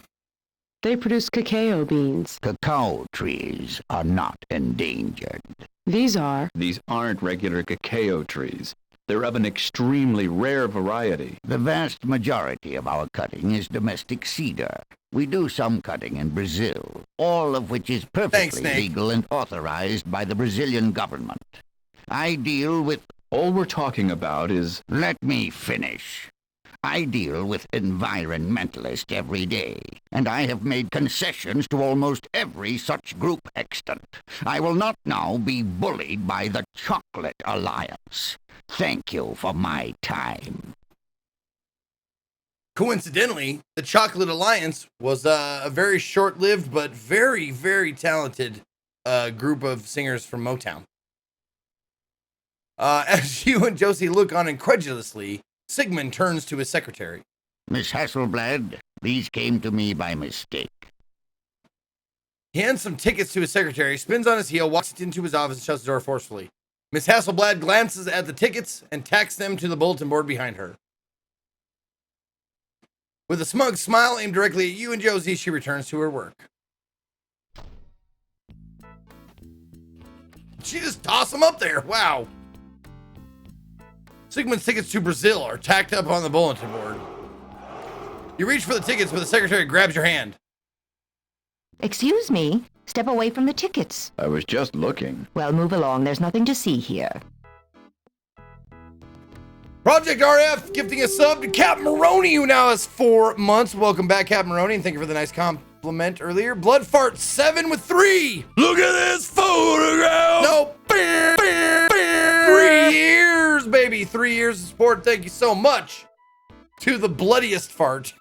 D: They produce cacao beans.
B: Cacao trees are not endangered.
D: These are.
C: These aren't regular cacao trees. They're of an extremely rare variety.
B: The vast majority of our cutting is domestic cedar. We do some cutting in Brazil, all of which is perfectly legal and authorized by the Brazilian government. I deal with...
C: All we're talking about is...
B: Let me finish. I deal with environmentalists every day, and I have made concessions to almost every such group extant. I will not now be bullied by the Chocolate Alliance. Thank you for my time.
A: Coincidentally, the Chocolate Alliance was a very short-lived but very, very talented group of singers from Motown. As you and Josie look on incredulously, Sigmund turns to his secretary.
B: Miss Hasselblad, these came to me by mistake.
A: He hands some tickets to his secretary, spins on his heel, walks into his office, and shuts the door forcefully. Miss Hasselblad glances at the tickets and tacks them to the bulletin board behind her. With a smug smile aimed directly at you and Josie, she returns to her work. She just tossed them up there. Wow. Sigmund's tickets to Brazil are tacked up on the bulletin board. You reach for the tickets, but the secretary grabs your hand.
E: Excuse me. Step away from the tickets.
C: I was just looking.
E: Well, move along. There's nothing to see here.
A: Project RF gifting a sub to Cap Maroney, who now has 4 months. Welcome back, Cap Maroney, and thank you for the nice compliment earlier. Blood Fart 7 with 3. Look at this photograph. No. 3 years, baby. 3 years of support. Thank you so much to the bloodiest fart.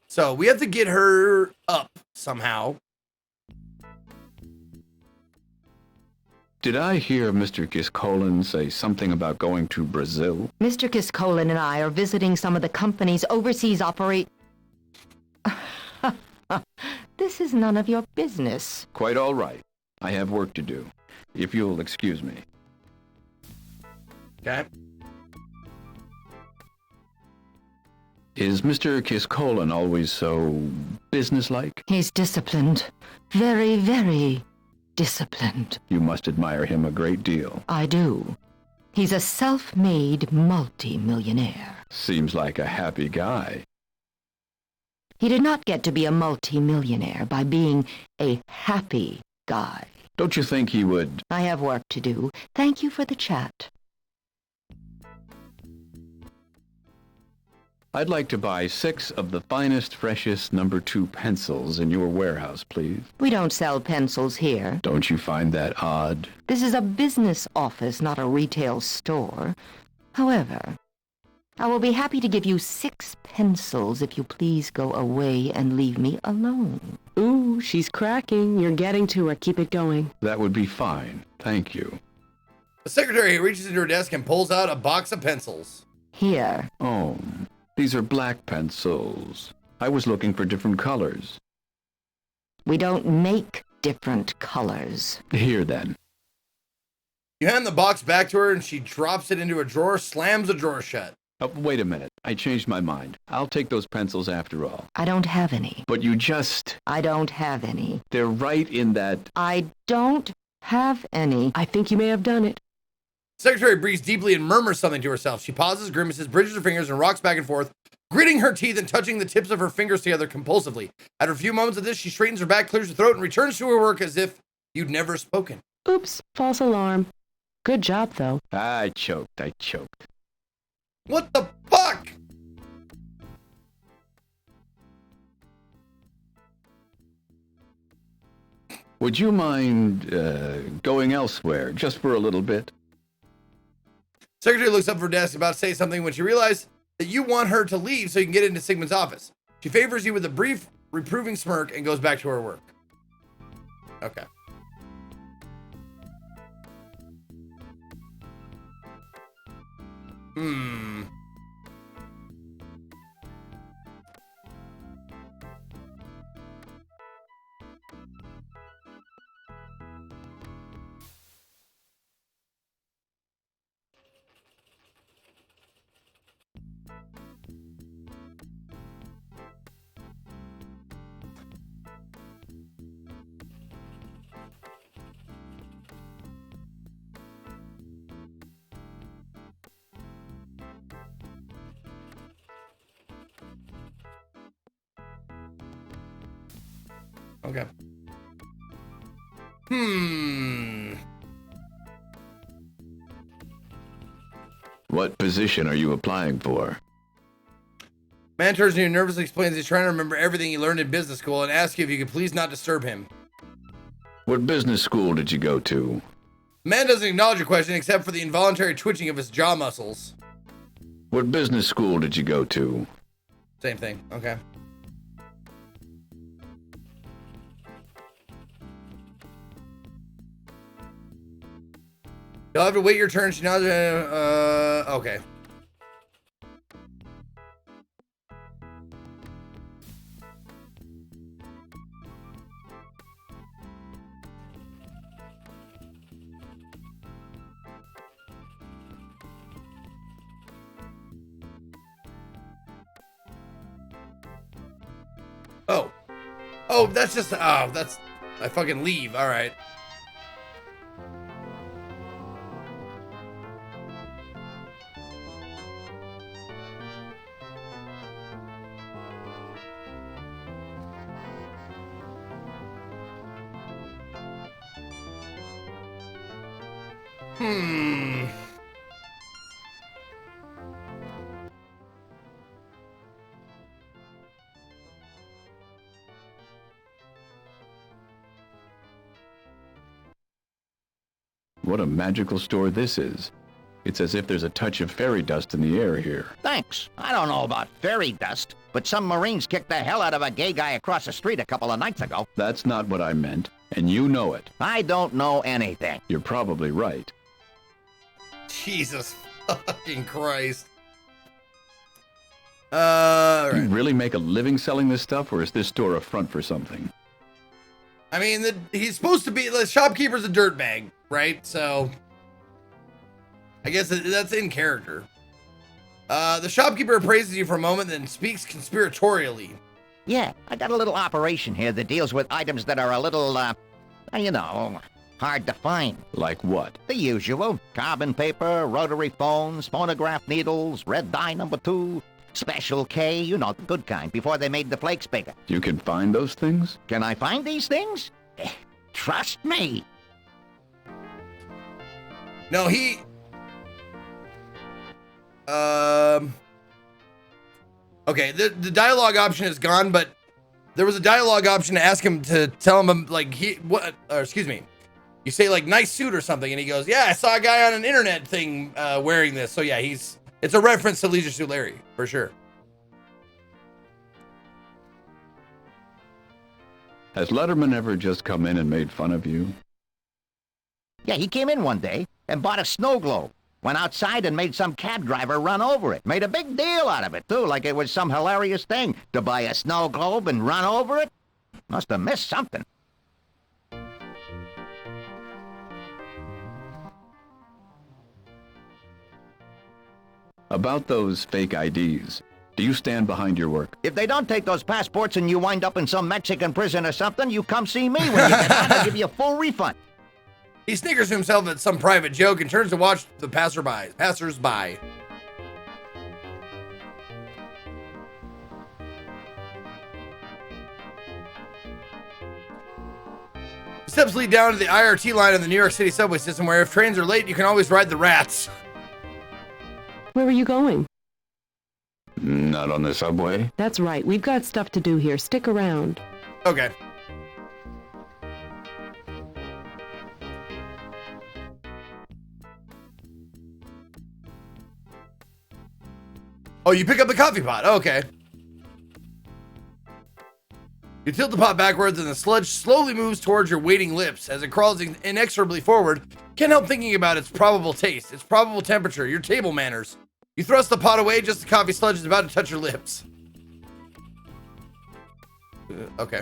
A: So we have to get her up somehow.
C: Did I hear Mr. Kiskolen say something about going to Brazil?
E: Mr. Kiskolen and I are visiting some of the company's overseas This is none of your business.
C: Quite all right. I have work to do. If you'll excuse me.
A: Okay.
C: Is Mr. Kiskolen always so businesslike?
E: He's disciplined. Very, very disciplined.
C: You must admire him a great deal.
E: I do. He's a self-made multi-millionaire.
C: Seems like a happy guy.
E: He did not get to be a multi-millionaire by being a happy guy.
C: Don't you think he would...
E: I have work to do. Thank you for the chat.
C: I'd like to buy 6 of the finest, freshest number 2 pencils in your warehouse, please.
E: We don't sell pencils here.
C: Don't you find that odd?
E: This is a business office, not a retail store. However, I will be happy to give you 6 pencils if you please go away and leave me alone.
D: Ooh, she's cracking. You're getting to her. Keep it going.
C: That would be fine. Thank you.
A: The secretary reaches into her desk and pulls out a box of pencils.
E: Here.
C: Oh, these are black pencils. I was looking for different colors.
E: We don't make different colors.
C: Here, then.
A: You hand the box back to her and she drops it into a drawer, slams the drawer shut.
C: Oh, wait a minute. I changed my mind. I'll take those pencils after all.
E: I don't have any.
C: But you just...
E: I don't have any.
C: They're right in that...
E: I don't have any.
D: I think you may have done it.
A: Secretary breathes deeply and murmurs something to herself. She pauses, grimaces, bridges her fingers, and rocks back and forth, gritting her teeth and touching the tips of her fingers together compulsively. After a few moments of this, she straightens her back, clears her throat, and returns to her work as if you'd never spoken.
D: Oops, false alarm. Good job, though.
C: I choked.
A: What the fuck?
C: Would you mind, going elsewhere, just for a little bit?
A: Secretary looks up from her desk, about to say something when she realizes that you want her to leave so you can get into Sigmund's office. She favors you with a brief, reproving smirk and goes back to her work. Okay. Hmm. Okay. Hmm.
C: What position are you applying for?
A: Man turns to you and nervously explains he's trying to remember everything he learned in business school and asks you if you could please not disturb him.
C: What business school did you go to?
A: Man doesn't acknowledge your question except for the involuntary twitching of his jaw muscles.
C: What business school did you go to?
A: Same thing. Okay. You'll have to wait your turn. She nods. Okay. Oh. Oh, that's just, oh, that's, I fucking leave. All right. Hmm.
C: What a magical store this is. It's as if there's a touch of fairy dust in the air here.
B: Thanks. I don't know about fairy dust, but some Marines kicked the hell out of a gay guy across the street a couple of nights ago.
C: That's not what I meant, and you know it.
B: I don't know anything.
C: You're probably right.
A: Jesus fucking Christ.
C: Do
A: Right.
C: you really make a living selling this stuff, or is this store a front for something?
A: I mean, he's supposed to be, the shopkeeper's a dirtbag, right? So, I guess that's in character. The shopkeeper appraises you for a moment, then speaks conspiratorially.
B: Yeah, I got a little operation here that deals with items that are a little, you know, hard to find.
C: Like what?
B: The usual. Carbon paper, rotary phones, phonograph needles, red dye number 2, Special K, you know, the good kind, before they made the flakes bigger.
C: You can find those things?
B: Can I find these things? Trust me.
A: No, he... Okay, the dialogue option is gone, but there was a dialogue option to ask him to tell him, like, excuse me. You say, like, nice suit or something, and he goes, yeah, I saw a guy on an internet thing wearing this. So, yeah, it's a reference to Leisure Suit Larry, for sure.
C: Has Letterman ever just come in and made fun of you?
B: Yeah, he came in one day and bought a snow globe. Went outside and made some cab driver run over it. Made a big deal out of it, too, like it was some hilarious thing to buy a snow globe and run over it. Must have missed something.
C: About those fake IDs, do you stand behind your work?
B: If they don't take those passports and you wind up in some Mexican prison or something, you come see me when you get out. I'll give you a full refund.
A: He snickers to himself at some private joke and turns to watch the passers-by. Steps lead down to the IRT line of the New York City subway system, where if trains are late, you can always ride the rats.
D: Where are you going?
C: Not on the subway?
D: That's right. We've got stuff to do here. Stick around.
A: Okay. Oh, you pick up the coffee pot. Okay. You tilt the pot backwards and the sludge slowly moves towards your waiting lips. As it crawls inexorably forward, can't help thinking about its probable taste, its probable temperature, your table manners. You thrust the pot away just as the coffee sludge is about to touch your lips. Okay.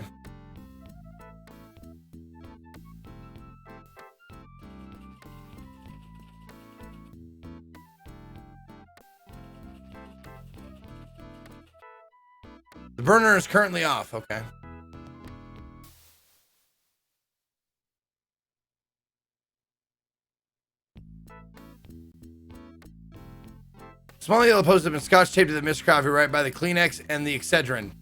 A: The burner is currently off. Okay. Small yellow posts have been scotch taped to the Mr. Coffee right by the Kleenex and the Excedrin.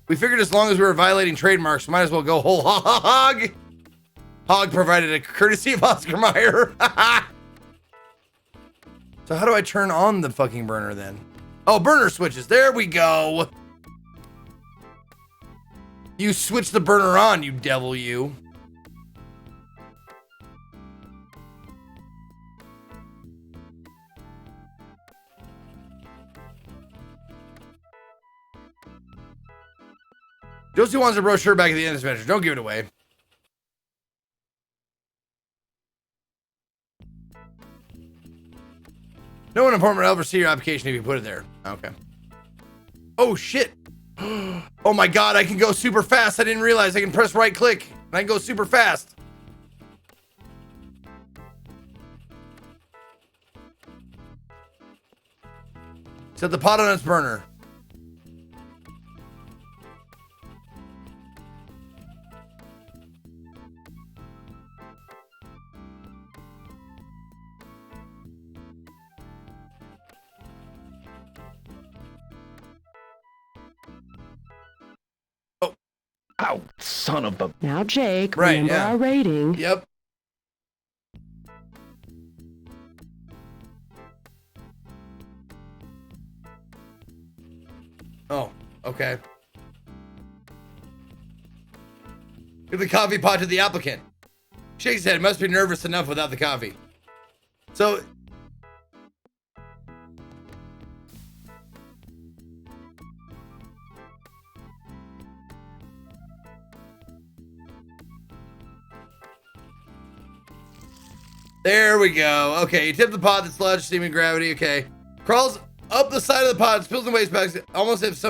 A: We figured as long as we were violating trademarks, might as well go whole hog. Hog provided a courtesy of Oscar Mayer. So how do I turn on the fucking burner then? Oh, burner switches. There we go. You switch the burner on, you devil, you. Josie wants a brochure back at the end of this adventure. Don't give it away. No one important will ever see your application if you put it there. Okay. Oh, shit. Oh, my God. I can go super fast. I didn't realize I can press right click and I can go super fast. Set the pot on its burner.
C: Ow, son of a...
D: Now, Jake,
A: Right,
D: remember
A: yeah.
D: our rating.
A: Yep. Oh, okay. Give the coffee pot to the applicant. Shakes his head. Must be nervous enough without the coffee. So... There we go. Okay, you tip the pot, the sludge, steaming gravity. Okay, crawls up the side of the pot, spills in waste bags, almost if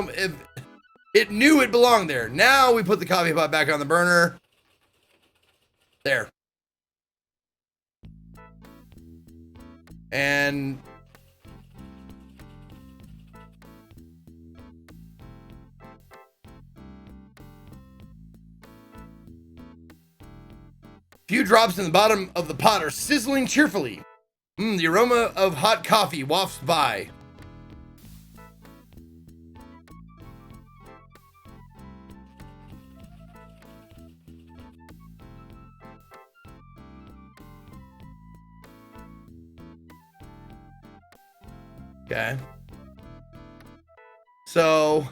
A: it knew it belonged there. Now we put the coffee pot back on the burner. There. And few drops in the bottom of the pot are sizzling cheerfully. The aroma of hot coffee wafts by. Okay. So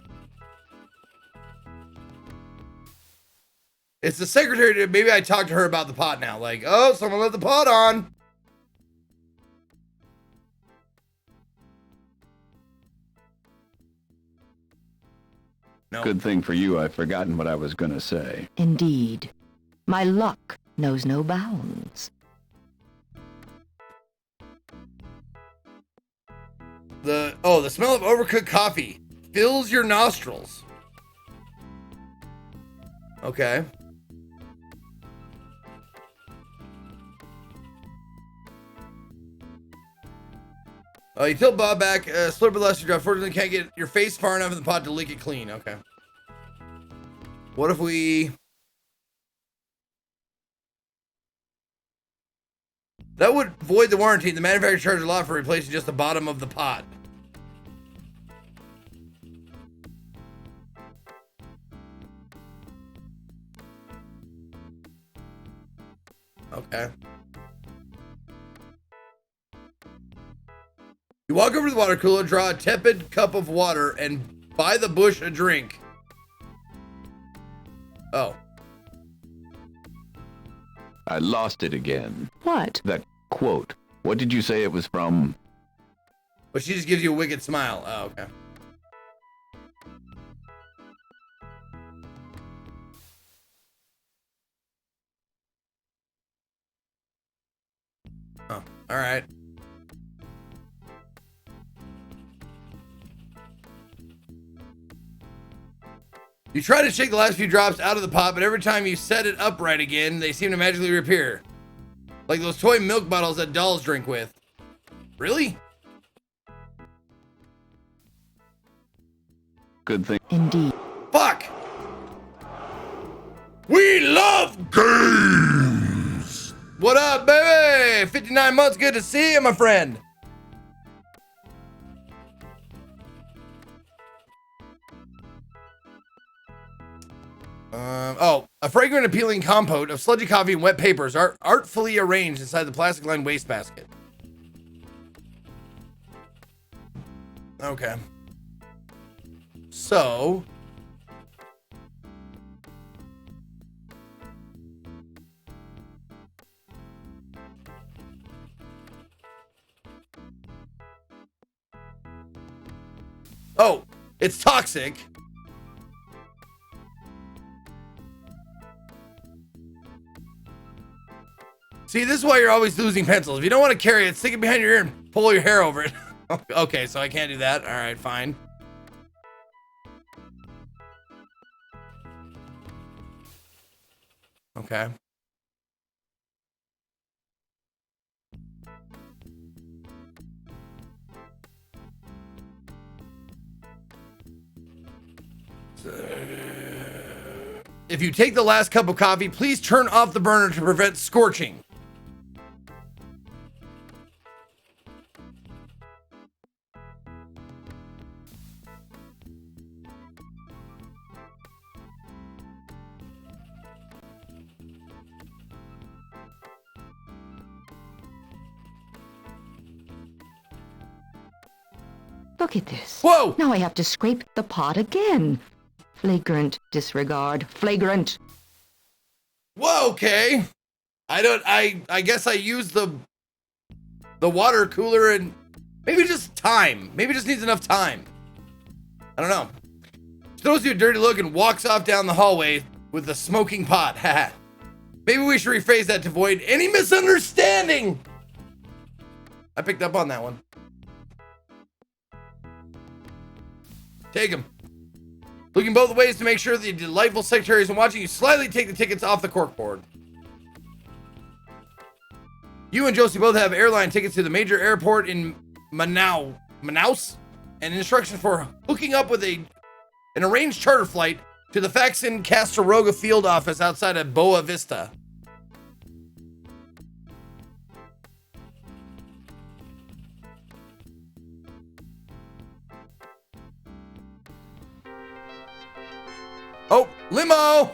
A: it's the secretary. Maybe I talked to her about the pot now. Like, oh, someone let the pot on. No.
C: Good thing for you, I've forgotten what I was gonna say.
E: Indeed. My luck knows no bounds.
A: The smell of overcooked coffee fills your nostrils. Okay. You tilt Bob back, slurp a lesser drop. Fortunately, can't get your face far enough in the pot to lick it clean. Okay. What if we... That would void the warranty. The manufacturer charges a lot for replacing just the bottom of the pot. Okay. You walk over to the water cooler, draw a tepid cup of water, and buy the bush a drink. Oh.
C: I lost it again.
D: What?
C: That quote. What did you say it was from?
A: But she just gives you a wicked smile. Oh, okay. Oh, all right. You try to shake the last few drops out of the pot, but every time you set it upright again, they seem to magically reappear. Like those toy milk bottles that dolls drink with. Really?
C: Good thing.
E: Indeed.
A: Fuck! We love games! What up, baby? 59 months, good to see you, my friend. A fragrant, appealing compote of sludgy coffee and wet papers are artfully arranged inside the plastic-lined wastebasket. Okay. So... Oh, it's toxic. See, this is why you're always losing pencils. If you don't want to carry it, stick it behind your ear and pull your hair over it. Okay, so I can't do that. All right, fine. Okay. If you take the last cup of coffee, please turn off the burner to prevent scorching.
E: Look at this.
A: Whoa!
E: Now I have to scrape the pot again. Flagrant disregard. Flagrant.
A: Whoa, okay. I guess I used the water cooler and maybe just time. Maybe it just needs enough time. I don't know. She throws you a dirty look and walks off down the hallway with the smoking pot. Haha. Maybe we should rephrase that to avoid any misunderstanding. I picked up on that one. Take him. Looking both ways to make sure the delightful secretary isn't watching, you slightly take the tickets off the corkboard. You and Josie both have airline tickets to the major airport in Manaus, and instructions for hooking up with an arranged charter flight to the Faxon Castaroga field office outside of Boa Vista. Oh, limo!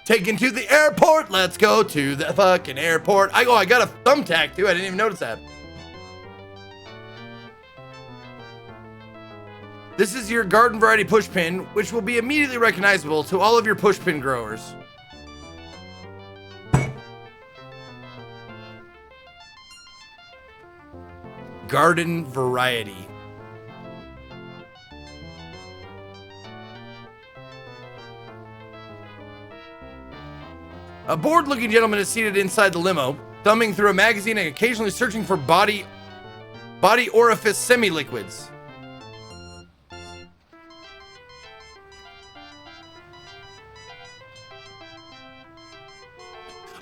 A: Taken to the airport. Let's go to the fucking airport. I got a thumbtack too. I didn't even notice that. This is your garden variety push pin, which will be immediately recognizable to all of your push pin growers. Garden variety. A bored-looking gentleman is seated inside the limo, thumbing through a magazine and occasionally searching for body orifice semi-liquids.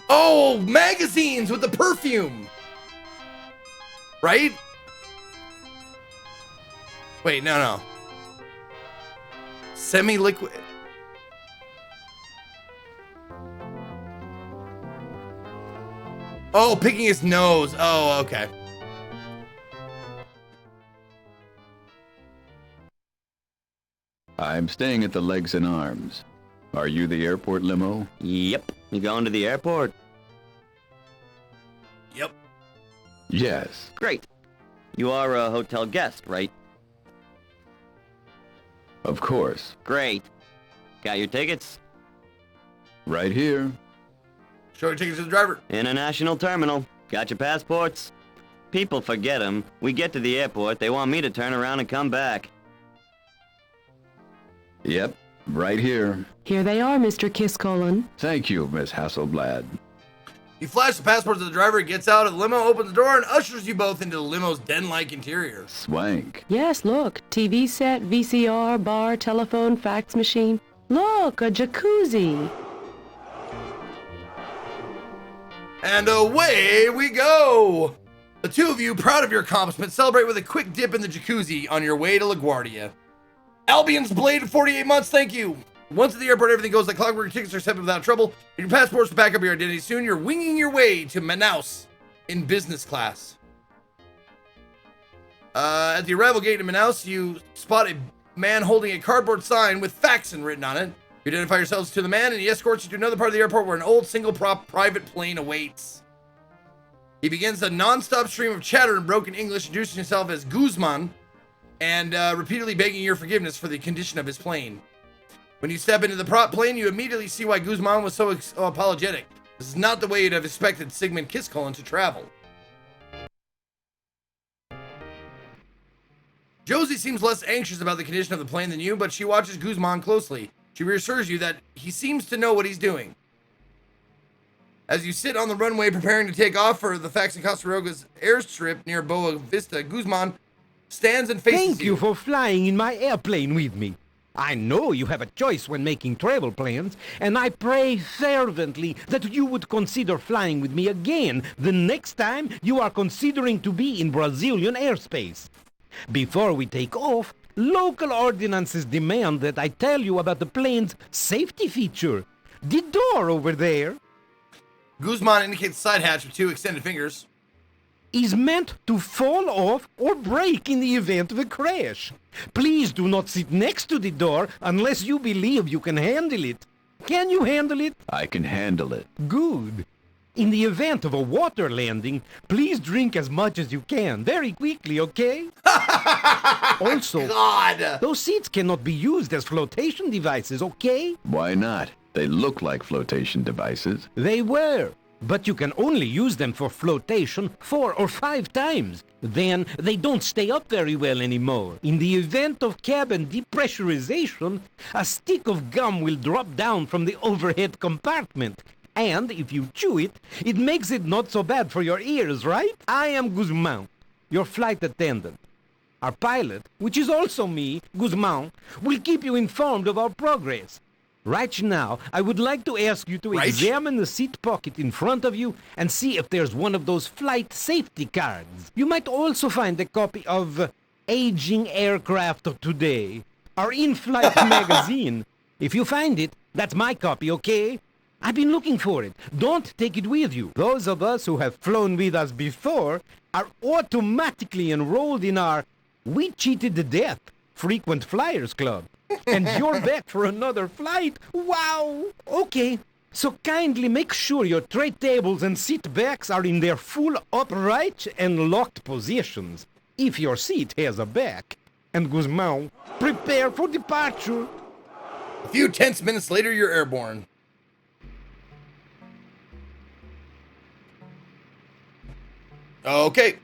A: Oh, magazines with the perfume! Right? Wait, no. Semi-liquid... Oh, picking his nose. Oh, okay.
C: I'm staying at the Legs and Arms. Are you the airport limo?
F: Yep. You going to the airport?
A: Yep.
C: Yes.
F: Great. You are a hotel guest, right?
C: Of course.
F: Great. Got your tickets?
C: Right here.
A: Show your tickets to the driver.
F: International terminal. Got your passports? People forget them. We get to the airport, they want me to turn around and come back.
C: Yep. Right here.
D: Here they are, Mr. Kiscolin.
C: Thank you, Miss Hasselblad.
A: You flash the passport to the driver, gets out of the limo, opens the door, and ushers you both into the limo's den-like interior.
C: Swank.
D: Yes, look. TV set, VCR, bar, telephone, fax machine. Look, a jacuzzi.
A: And away we go! The two of you, proud of your accomplishment, celebrate with a quick dip in the jacuzzi on your way to LaGuardia. Albion's Blade, 48 months, thank you! Once at the airport, everything goes like clockwork, tickets are accepted without trouble, and your passports will back up your identity. Soon you're winging your way to Manaus in business class. At the arrival gate in Manaus, you spot a man holding a cardboard sign with Faxon written on it. You identify yourselves to the man, and he escorts you to another part of the airport where an old single-prop private plane awaits. He begins a non-stop stream of chatter in broken English, introducing himself as Guzman, and repeatedly begging your forgiveness for the condition of his plane. When you step into the prop plane, you immediately see why Guzman was so apologetic. This is not the way you'd have expected Sigmund Kisscolin to travel. Josie seems less anxious about the condition of the plane than you, but she watches Guzman closely. She reassures you that he seems to know what he's doing. As you sit on the runway preparing to take off for the Faxon Costa Roga's airstrip near Boa Vista, Guzman stands and faces you.
G: Thank you for flying in my airplane with me. I know you have a choice when making travel plans, and I pray fervently that you would consider flying with me again the next time you are considering to be in Brazilian airspace. Before we take off, local ordinances demand that I tell you about the plane's safety feature. The door over there
A: Guzman indicates the side hatch with two extended fingers.
G: is meant to fall off or break in the event of a crash. Please do not sit next to the door unless you believe you can handle it. Can you handle it?
C: I can handle it.
G: Good. In the event of a water landing, please drink as much as you can, very quickly, okay? Also,
A: God!
G: those seats cannot be used as flotation devices, okay?
C: Why not? They look like flotation devices.
G: They were, but you can only use them for flotation 4 or 5 times. Then they don't stay up very well anymore. In the event of cabin depressurization, a stick of gum will drop down from the overhead compartment. And if you chew it, it makes it not so bad for your ears, right? I am Guzman, your flight attendant. Our pilot, which is also me, Guzman, will keep you informed of our progress. Right now, I would like to ask you to examine the seat pocket in front of you and see if there's one of those flight safety cards. You might also find a copy of Aging Aircraft Today, our in-flight magazine. If you find it, that's my copy, okay? I've been looking for it. Don't take it with you. Those of us who have flown with us before are automatically enrolled in our We Cheated to Death Frequent Flyers Club. And you're back for another flight? Wow! Okay, so kindly make sure your tray tables and seat backs are in their full upright and locked positions, if your seat has a back. And Guzman, prepare for departure.
A: A few tense minutes later, you're airborne. Okay.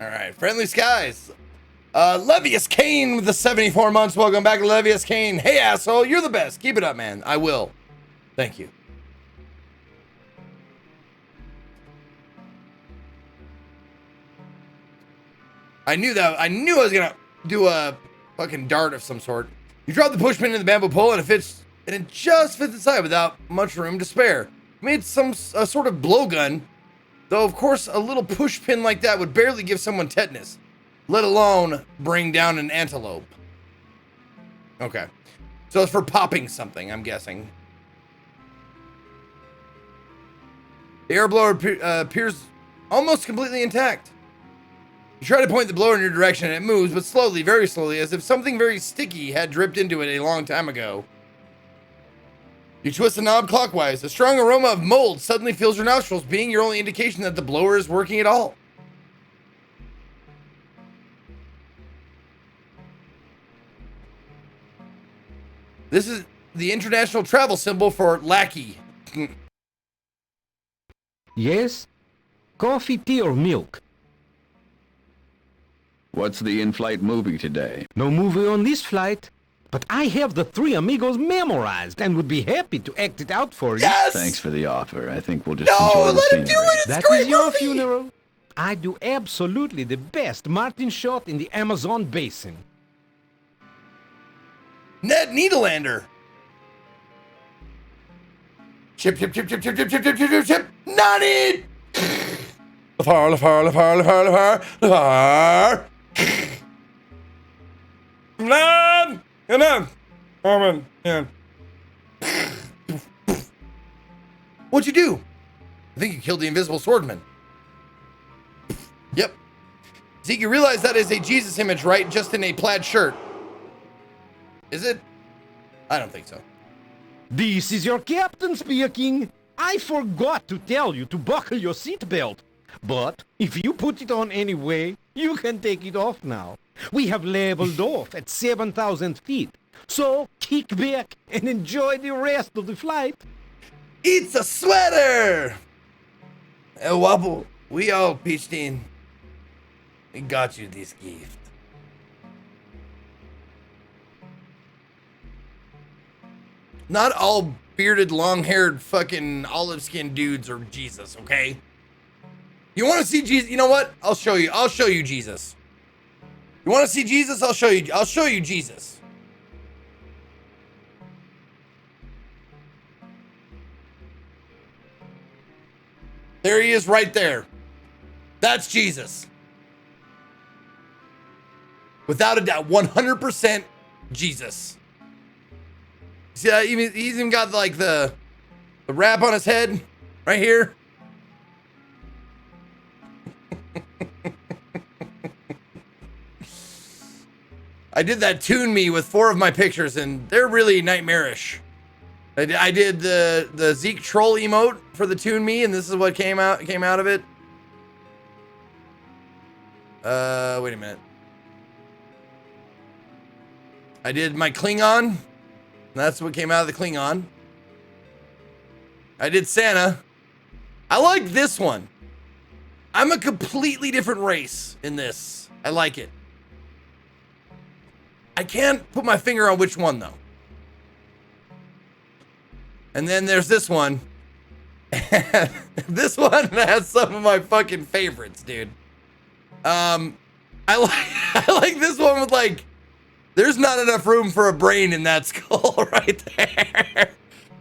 A: All right, friendly skies. Levius Kane with the 74 months. Welcome back, Levius Kane. Hey, asshole, you're the best. Keep it up, man. I will. Thank you. I knew I was gonna do a fucking dart of some sort. You drop the push pin in the bamboo pole, and it just fits inside without much room to spare. I made a sort of blowgun, though of course a little push pin like that would barely give someone tetanus, let alone bring down an antelope. Okay, so it's for popping something, I'm guessing. The air blower appears almost completely intact. You try to point the blower in your direction and it moves, but slowly, very slowly, as if something very sticky had dripped into it a long time ago. You twist the knob clockwise. A strong aroma of mold suddenly fills your nostrils, being your only indication that the blower is working at all. This is the international travel symbol for lackey.
G: Yes? Coffee, tea, or milk?
C: What's the in-flight movie today?
G: No movie on this flight. but I have the Three Amigos memorized and would be happy to act it out for you.
A: Yes!
C: Thanks for the offer. I think we'll just
A: No,
C: enjoy the
A: let him
C: scenery.
A: do it. It's
G: That
A: great
G: is your
A: movie.
G: funeral. I do absolutely the best Martin shot in the Amazon basin.
A: Ned Niederlander. Chip, chip, chip, chip, chip, chip, chip, chip, chip, chip, chip. Nani! Lafar, Lafar, Lafar, Lafar, Lafar, Lafar. Ned! Ned! Armin, yeah. What'd you do? I think you killed the invisible swordman. Yep. Zeke, you realize that is a Jesus image, right? Just in a plaid shirt. Is it? I don't think so.
G: This is your captain speaking. I forgot to tell you to buckle your seatbelt. But if you put it on anyway, you can take it off now. We have leveled off at 7,000 feet. So kick back and enjoy the rest of the flight.
A: It's a sweater! El Wobble, we all pitched in. We got you this gift. Not all bearded, long-haired, fucking olive-skinned dudes are Jesus, okay? You want to see Jesus? You know what? I'll show you. I'll show you Jesus. You want to see Jesus? I'll show you. I'll show you Jesus. There he is right there. That's Jesus. Without a doubt, 100% Jesus. See that? He's even got like the wrap on his head right here. I did that Tune Me with 4 of my pictures, and they're really nightmarish. I did the Zeke troll emote for the Tune Me, and this is what came out of it. Wait a minute. I did my Klingon. That's what came out of the Klingon. I did Santa. I like this one. I'm a completely different race in this. I like it. I can't put my finger on which one though. And then there's this one. This one has some of my fucking favorites, dude. I like this one with like, there's not enough room for a brain in that skull right there.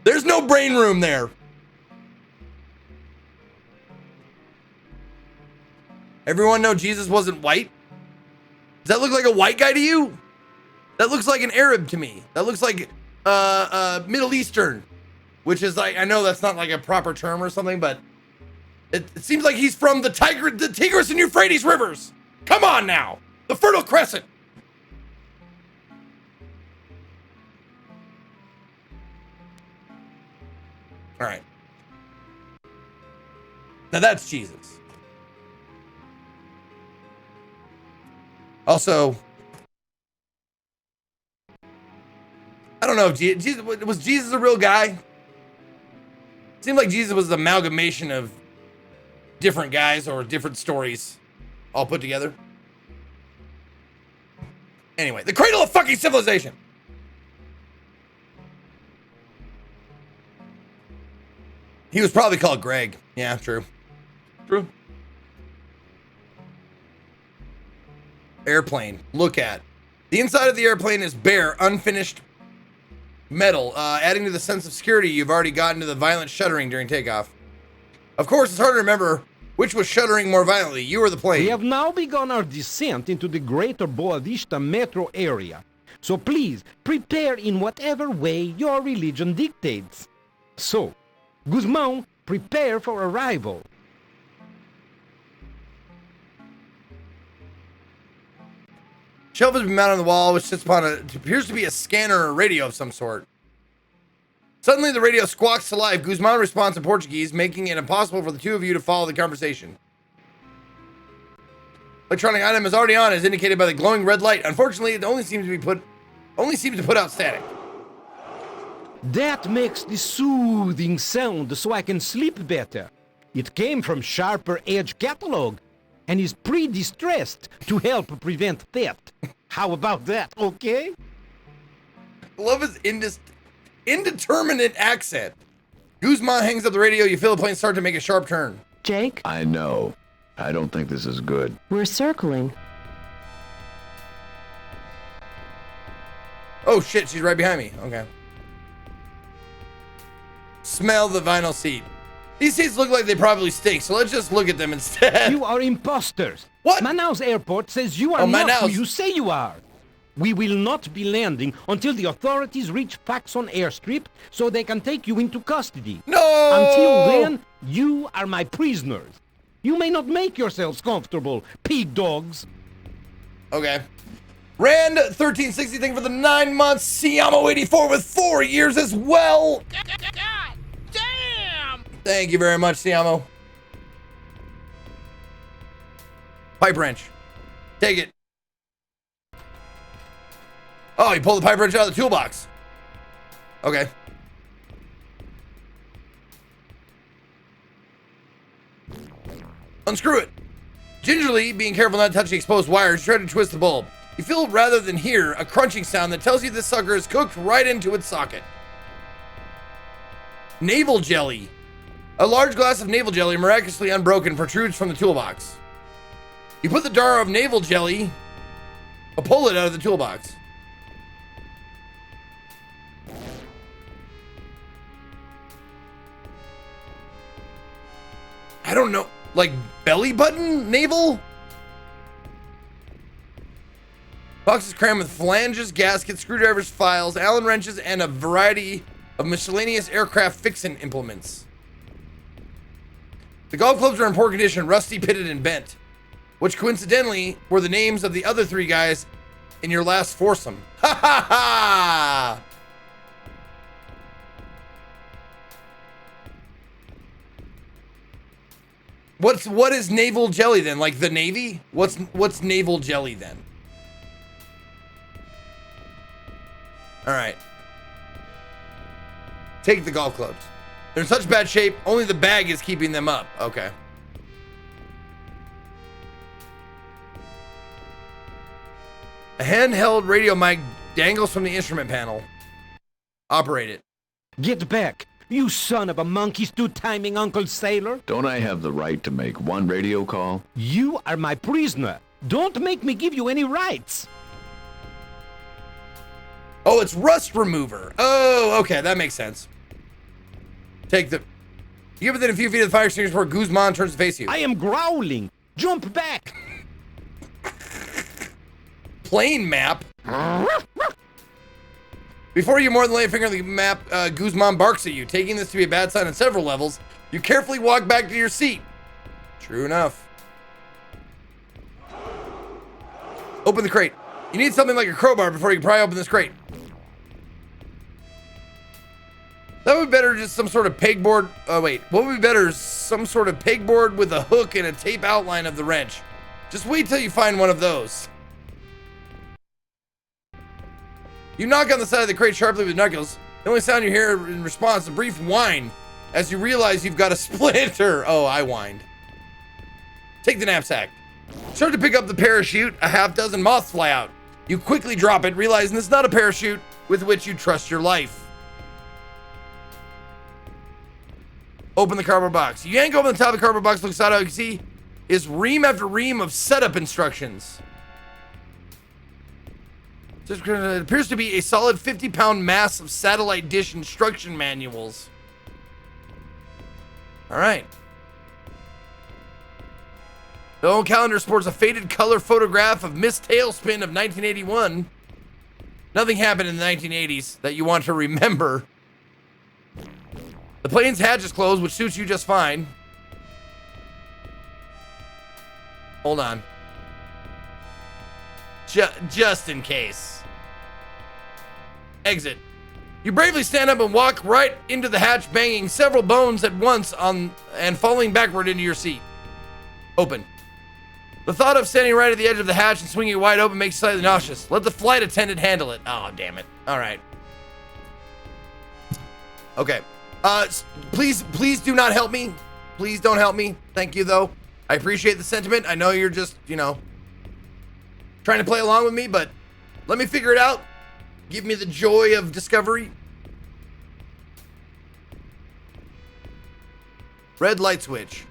A: There's no brain room there. Everyone know Jesus wasn't white? Does that look like a white guy to you? That looks like an Arab to me. That looks like Middle Eastern, which is like, I know that's not like a proper term or something, but it seems like he's from the Tigris and Euphrates rivers. Come on now, the Fertile Crescent. All right. Now that's Jesus. Also, I don't know if Jesus was Jesus a real guy? It seemed like Jesus was an amalgamation of different guys or different stories all put together. Anyway, the cradle of fucking civilization. He was probably called Greg. Yeah, true. True. Airplane. Look at. The inside of the airplane is bare, unfinished metal, adding to the sense of security you've already gotten to the violent shuddering during takeoff. Of course, it's hard to remember which was shuddering more violently, you or the plane.
G: We have now begun our descent into the greater Boa Vista metro area. So please, prepare in whatever way your religion dictates. So, Guzmán, prepare for arrival.
A: Shelf has been mounted on the wall, which sits upon it appears to be a scanner or radio of some sort. Suddenly, the radio squawks to life. Guzmán responds in Portuguese, making it impossible for the two of you to follow the conversation. Electronic item is already on, as indicated by the glowing red light. Unfortunately, it only seems to put out static.
G: That makes the soothing sound so I can sleep better. It came from Sharper Edge catalog and is pre-distressed to help prevent theft. How about that, okay?
A: love his indeterminate accent. Guzman hangs up the radio. You feel the plane start to make a sharp turn.
D: Jake,
C: I know. I don't think this is good.
D: we're circling.
A: Oh shit, she's right behind me. Okay. Smell the vinyl seat. These seats look like they probably stink, so let's just look at them instead.
G: You are imposters.
A: What?
G: Manaus Airport says you are
A: Oh,
G: not who
A: Manaus.
G: you say you are. We will not be landing until the authorities reach Faxon airstrip so they can take you into custody.
A: No!
G: Until then, you are my prisoners. You may not make yourselves comfortable, pig dogs.
A: Okay. Rand 1360, thank you for the 9 months. Siamo 84 with 4 years as well.
H: God damn!
A: Thank you very much, Siamo. Pipe wrench. Take it. Oh, he pulled the pipe wrench out of the toolbox. Okay. Unscrew it. Gingerly, being careful not to touch the exposed wires, try to twist the bulb. You feel, rather than hear, a crunching sound that tells you this sucker is cooked right into its socket. Navel jelly. A large glass of navel jelly, miraculously unbroken, protrudes from the toolbox. You put the jar of navel jelly, pull it out of the toolbox. I don't know, like belly button navel? Box is crammed with flanges, gaskets, screwdrivers, files, Allen wrenches, and a variety of miscellaneous aircraft fixing implements. The golf clubs are in poor condition, rusty, pitted, and bent, which coincidentally were the names of the other 3 guys in your last foursome. Ha ha ha! What is navel jelly then? Like the Navy? What's navel jelly then? All right. Take the golf clubs. They're in such bad shape, only the bag is keeping them up. Okay. A handheld radio mic dangles from the instrument panel. Operate it.
G: Get back, you son of a monkey's two-timing Uncle Sailor.
C: Don't I have the right to make one radio call?
G: You are my prisoner. Don't make me give you any rights.
A: Oh, it's rust remover. Oh, okay, that makes sense. Take the... You get within a few feet of the fire extinguisher before Guzman turns to face you.
G: I am growling. Jump back.
A: Plane map. Before you more than lay a finger on the map, Guzman barks at you. Taking this to be a bad sign on several levels, you carefully walk back to your seat. True enough. Open the crate. You need something like a crowbar before you can pry open this crate. That would be better just some sort of pegboard. Oh, wait. What would be better is some sort of pegboard with a hook and a tape outline of the wrench. Just wait till you find one of those. You knock on the side of the crate sharply with knuckles. The only sound you hear in response is a brief whine as you realize you've got a splinter. Oh, I whined. Take the knapsack. Start to pick up the parachute. A half dozen moths fly out. You quickly drop it, realizing it's not a parachute with which you trust your life. Open the cardboard box. You yank open the top of the cardboard box. Look inside. All you can see is ream after ream of setup instructions. It appears to be a solid 50-pound mass of satellite dish instruction manuals. All right. The old calendar sports a faded color photograph of Miss Tailspin of 1981. Nothing happened in the 1980s that you want to remember. The plane's hatch is closed, which suits you just fine. Hold on. Just in case. Exit. You bravely stand up and walk right into the hatch, banging several bones at once and falling backward into your seat. Open. The thought of standing right at the edge of the hatch and swinging it wide open makes you slightly nauseous. Let the flight attendant handle it. Oh, damn it. All right. Okay. Please do not help me. Please don't help me. Thank you, though. I appreciate the sentiment. I know you're just, trying to play along with me, but let me figure it out. Give me the joy of discovery. Red light switch.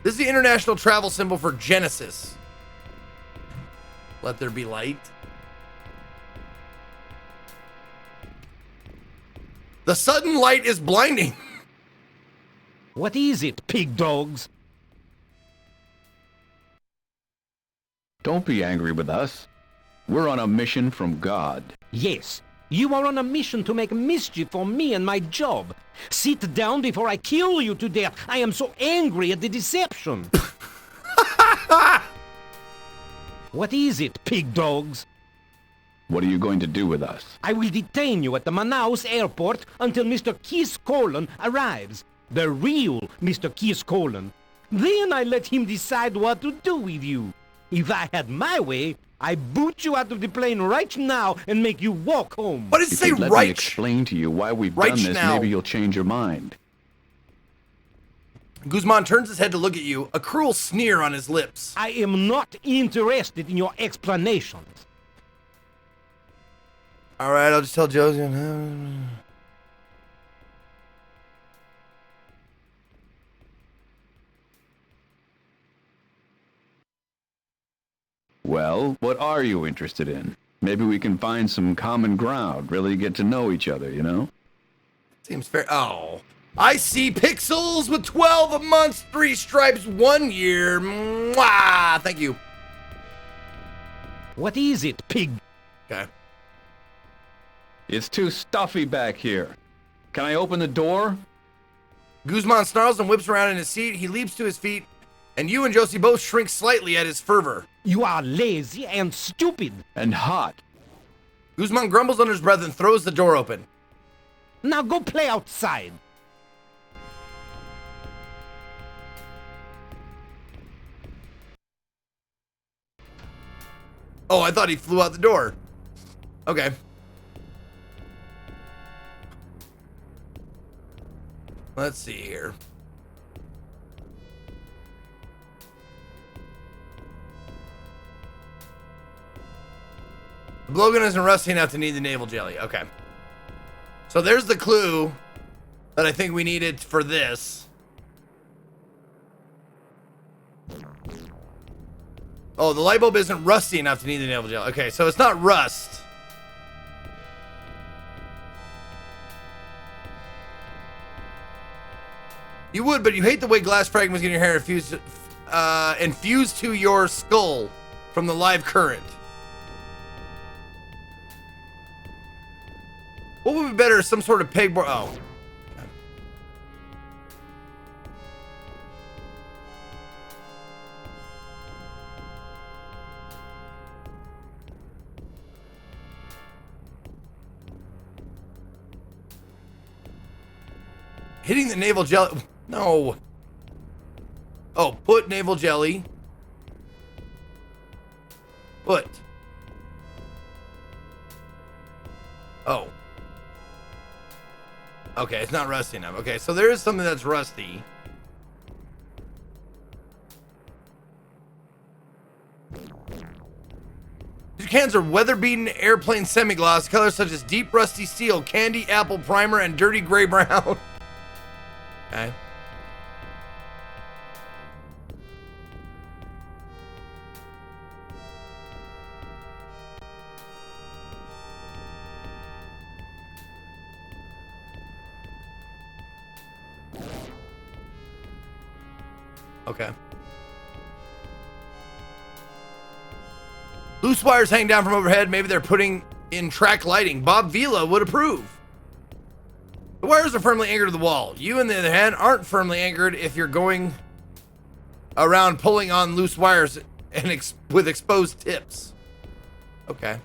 A: This is the international travel symbol for Genesis. Let there be light. The sudden light is blinding.
G: What is it, pig dogs?
C: Don't be angry with us. We're on a mission from God.
G: Yes, you are on a mission to make mischief for me and my job. Sit down before I kill you to death. I am so angry at the deception. What is it, pig dogs?
C: What are you going to do with us?
G: I will detain you at the Manaus airport until Mr. Kiss Colon arrives. The real Mr. Kiss Colon. Then I let him decide what to do with you. If I had my way, I boot you out of the plane right now and make you walk home.
A: What does it
C: If
A: say,
C: you'd let
A: right?
C: me explain to you why we've
A: Right
C: done this,
A: now.
C: maybe you'll change your mind.
A: Guzman turns his head to look at you, a cruel sneer on his lips.
G: I am not interested in your explanations.
A: All right, I'll just tell Josie.
C: Well, what are you interested in? Maybe we can find some common ground, really get to know each other, you know?
A: Seems fair. Oh. I see pixels with 12 months, 3 stripes, 1 year. Mwah! Thank you.
G: What is it, pig?
A: Okay.
C: It's too stuffy back here. Can I open the door?
A: Guzman snarls and whips around in his seat. He leaps to his feet, and you and Josie both shrink slightly at his fervor.
G: You are lazy and stupid.
C: And hot.
A: Guzman grumbles under his breath and throws the door open.
G: Now go play outside.
A: Oh, I thought he flew out the door. Okay. Let's see here. The blowgun isn't rusty enough to need the naval jelly. Okay. So there's the clue that I think we needed for this. Oh, the light bulb isn't rusty enough to need the naval jelly. Okay, so it's not rust. You would, but you hate the way glass fragments get in your hair infused to your skull from the live current. What would be better? Some sort of pegboard. Oh. Hitting the naval jelly. No. Oh, put naval jelly. Put. Oh. Okay, it's not rusty enough. Okay, so there is something that's rusty. These cans are weather-beaten airplane semi-gloss, colors such as deep rusty steel, candy apple primer, and dirty gray brown. Okay. Okay. Loose wires hang down from overhead. Maybe they're putting in track lighting. Bob Vila would approve. The wires are firmly anchored to the wall. You, on the other hand, aren't firmly anchored if you're going around pulling on loose wires and with exposed tips. Okay.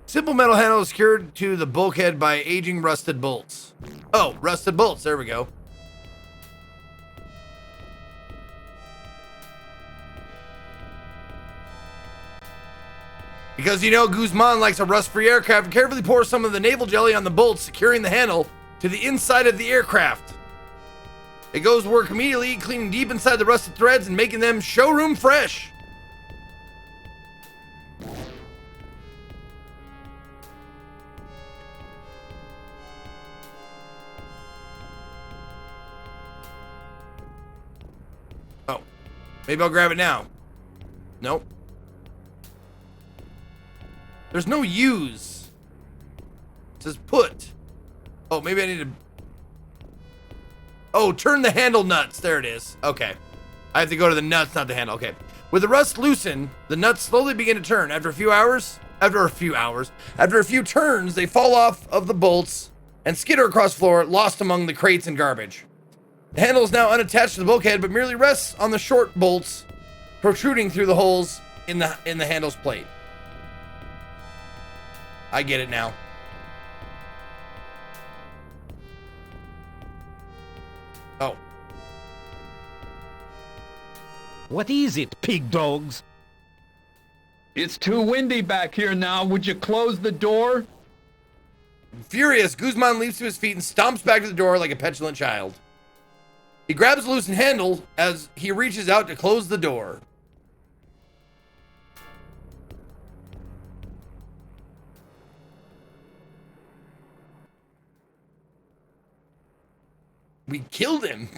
A: Simple metal handle is secured to the bulkhead by aging rusted bolts. Oh, rusted bolts. There we go. Because you know Guzman likes a rust-free aircraft, and carefully pour some of the naval jelly on the bolts securing the handle to the inside of the aircraft. It goes to work immediately, cleaning deep inside the rusted threads and making them showroom fresh. Oh, maybe I'll grab it now. Nope. There's no use. It says put. Oh, maybe I need to... Oh, turn the handle nuts. There it is. Okay. I have to go to the nuts, not the handle. Okay. With the rust loosened, the nuts slowly begin to turn. After a few turns, they fall off of the bolts and skitter across the floor, lost among the crates and garbage. The handle is now unattached to the bulkhead, but merely rests on the short bolts protruding through the holes in the handle's plate. I get it now. Oh.
G: What is it, pig dogs?
C: It's too windy back here now. Would you close the door?
A: Furious, Guzman leaps to his feet and stomps back to the door like a petulant child. He grabs the loosened handle as he reaches out to close the door. We killed him.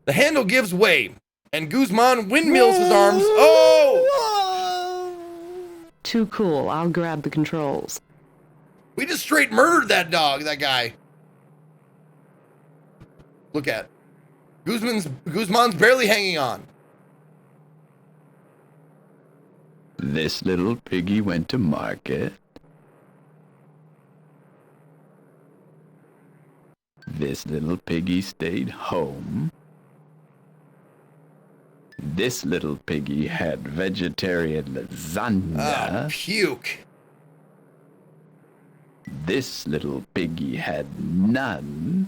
A: The handle gives way, and Guzman windmills his arms. Oh!
D: Too cool. I'll grab the controls.
A: We just straight murdered that guy. Look at Guzman's barely hanging on.
C: This little piggy went to market. This little piggy stayed home. This little piggy had vegetarian lasagna.
A: Puke.
C: This little piggy had none.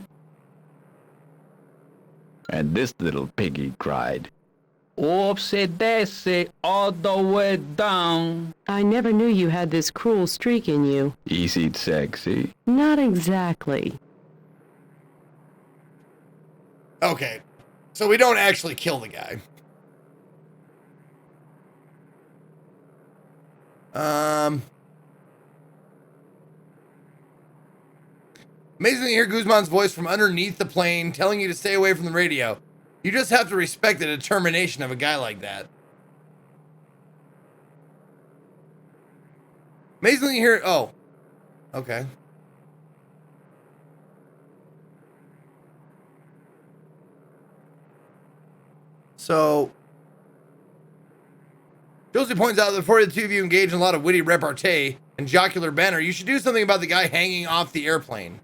C: And this little piggy cried, "Oopsie-daisy, all the way down."
D: I never knew you had this cruel streak in you.
C: Easy sexy.
D: Not exactly.
A: Okay, so we don't actually kill the guy. Amazing to hear Guzman's voice from underneath the plane telling you to stay away from the radio. You just have to respect the determination of a guy like that. Amazingly to hear... Oh. Okay. So... Josie points out that before the two of you engage in a lot of witty repartee and jocular banter, you should do something about the guy hanging off the airplane.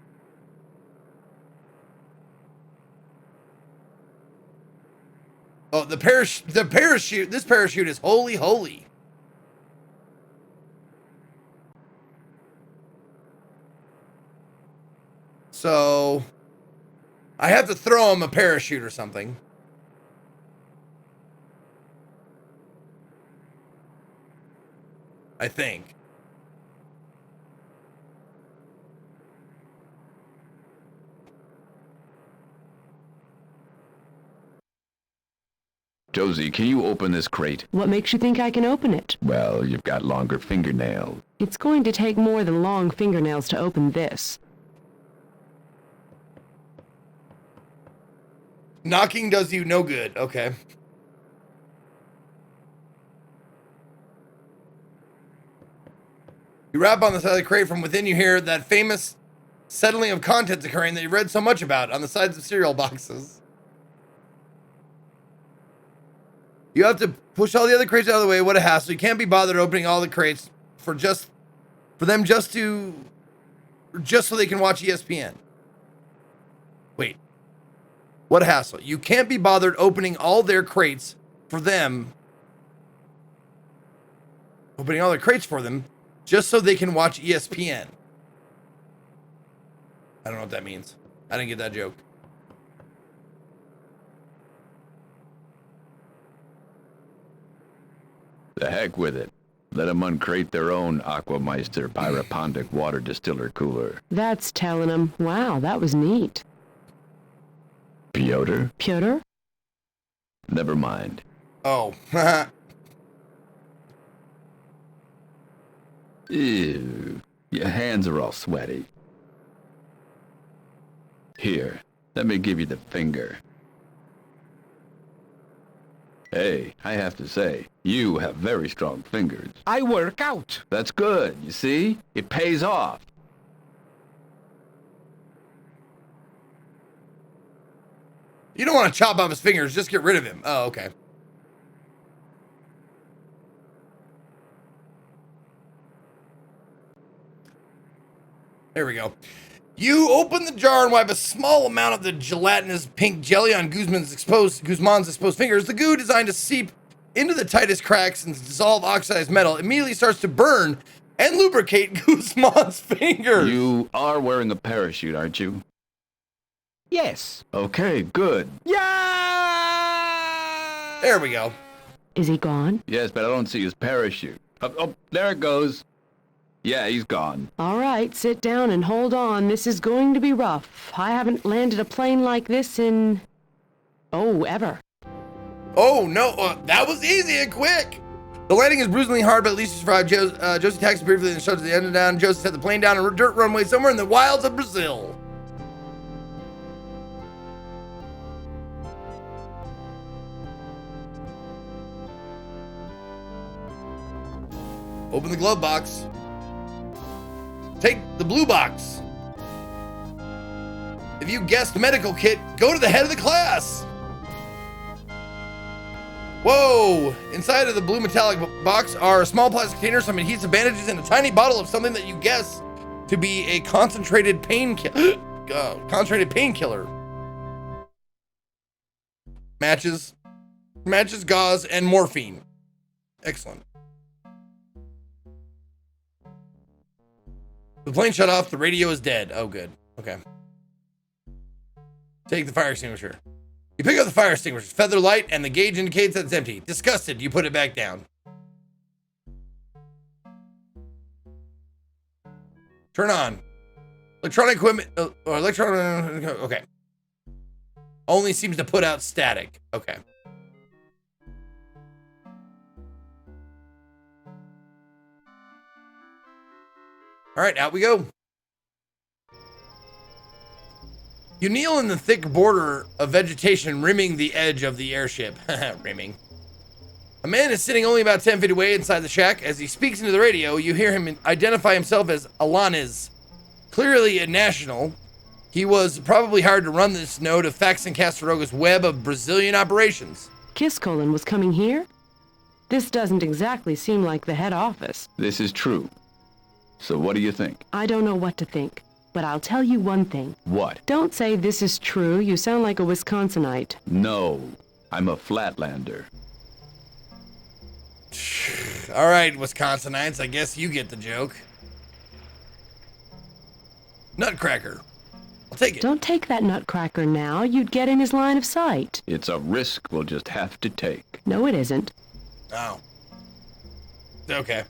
A: Oh, the parachute, this parachute is holy. So, I have to throw him a parachute or something. I think.
C: Josie, can you open this crate?
D: What makes you think I can open it?
C: Well, you've got longer fingernails.
D: It's going to take more than long fingernails to open this.
A: Knocking does you no good. Okay. You rap on the side of the crate. From within you hear that famous settling of contents occurring that you read so much about on the sides of cereal boxes. You have to push all the other crates out of the way. What a hassle. You can't be bothered opening all the crates for them just so they can watch ESPN. Wait. What a hassle. You can't be bothered opening all their crates for them. Opening all their crates for them just so they can watch ESPN. I don't know what that means. I didn't get that joke.
C: The heck with it. Let them uncrate their own Aquameister Pyropondic water distiller cooler.
D: That's telling them. Wow, that was neat.
C: Piotr?
D: Pyotr?
C: Never mind.
A: Oh.
C: Ew. Your hands are all sweaty. Here, let me give you the finger. Hey, I have to say, you have very strong fingers.
G: I work out.
C: That's good, you see? It pays off.
A: You don't want to chop off his fingers, just get rid of him. Oh, okay. There we go. You open the jar and wipe a small amount of the gelatinous pink jelly on Guzman's exposed fingers. The goo, designed to seep into the tightest cracks and dissolve oxidized metal, immediately starts to burn and lubricate Guzman's fingers.
C: You are wearing a parachute, aren't you?
G: Yes.
C: Okay, good.
G: Yeah!
A: There we go.
D: Is he gone?
C: Yes, but I don't see his parachute. Oh, there it goes. Yeah, he's gone.
D: All right, sit down and hold on. This is going to be rough. I haven't landed a plane like this in... ever.
A: Oh, no. That was easy and quick. The landing is bruisingly hard, but at least you survived. Josie taxis briefly and shows the engine down. Josie set the plane down on a dirt runway somewhere in the wilds of Brazil. Open the glove box. Take the blue box. If you guessed medical kit, go to the head of the class. Whoa! Inside of the blue metallic box are a small plastic container, some adhesive bandages, and a tiny bottle of something that you guess to be a concentrated painkiller. Matches, gauze, and morphine. Excellent. The plane shut off. The radio is dead. Oh, good. Okay. Take the fire extinguisher. You pick up the fire extinguisher. Feather light, and the gauge indicates that it's empty. Disgusted, you put it back down. Turn on. Electronic equipment, or electronic, okay. Only seems to put out static. Okay. All right, out we go. You kneel in the thick border of vegetation rimming the edge of the airship. Rimming. A man is sitting only about 10 feet away inside the shack. As he speaks into the radio, you hear him identify himself as Alanis. Clearly a national. He was probably hired to run this node of Fax and Castaroga's web of Brazilian operations.
D: Kiss-Colin was coming here? This doesn't exactly seem like the head office.
C: This is true. So what do you think?
D: I don't know what to think, but I'll tell you one thing.
C: What?
D: Don't say this is true. You sound like a Wisconsinite.
C: No, I'm a Flatlander.
A: All right, Wisconsinites, I guess you get the joke. Nutcracker. I'll take it.
D: Don't take that nutcracker now. You'd get in his line of sight.
C: It's a risk we'll just have to take.
D: No, it isn't.
A: Oh. Okay.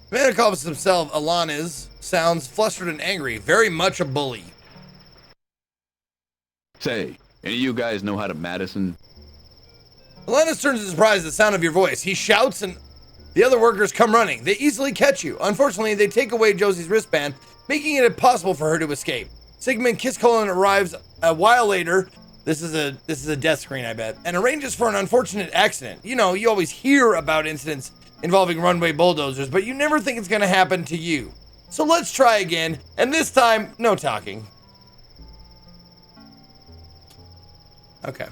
A: The man who calls himself Alanis sounds flustered and angry, very much a bully.
C: Say, any of you guys know how to Madison?
A: Alanis turns in surprise at the sound of your voice. He shouts and the other workers come running. They easily catch you. Unfortunately, they take away Josie's wristband, making it impossible for her to escape. Sigmund Kiss-Colin arrives a while later. This is a death screen, I bet, and arranges for an unfortunate accident. You know, you always hear about incidents involving runway bulldozers, but you never think it's going to happen to you. So let's try again, and this time, no talking. Okay.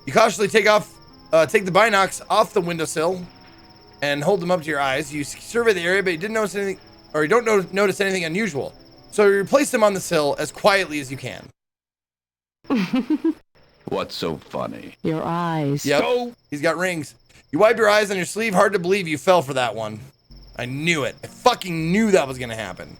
A: You cautiously take the binocs off the windowsill and hold them up to your eyes. You survey the area, but you didn't notice anything, or you don't notice anything unusual. So you replace them on the sill as quietly as you can.
C: What's so funny?
D: Your eyes.
A: Yep. Oh, he's got rings. You wipe your eyes on your sleeve. Hard to believe you fell for that one. I knew it. I fucking knew that was gonna happen.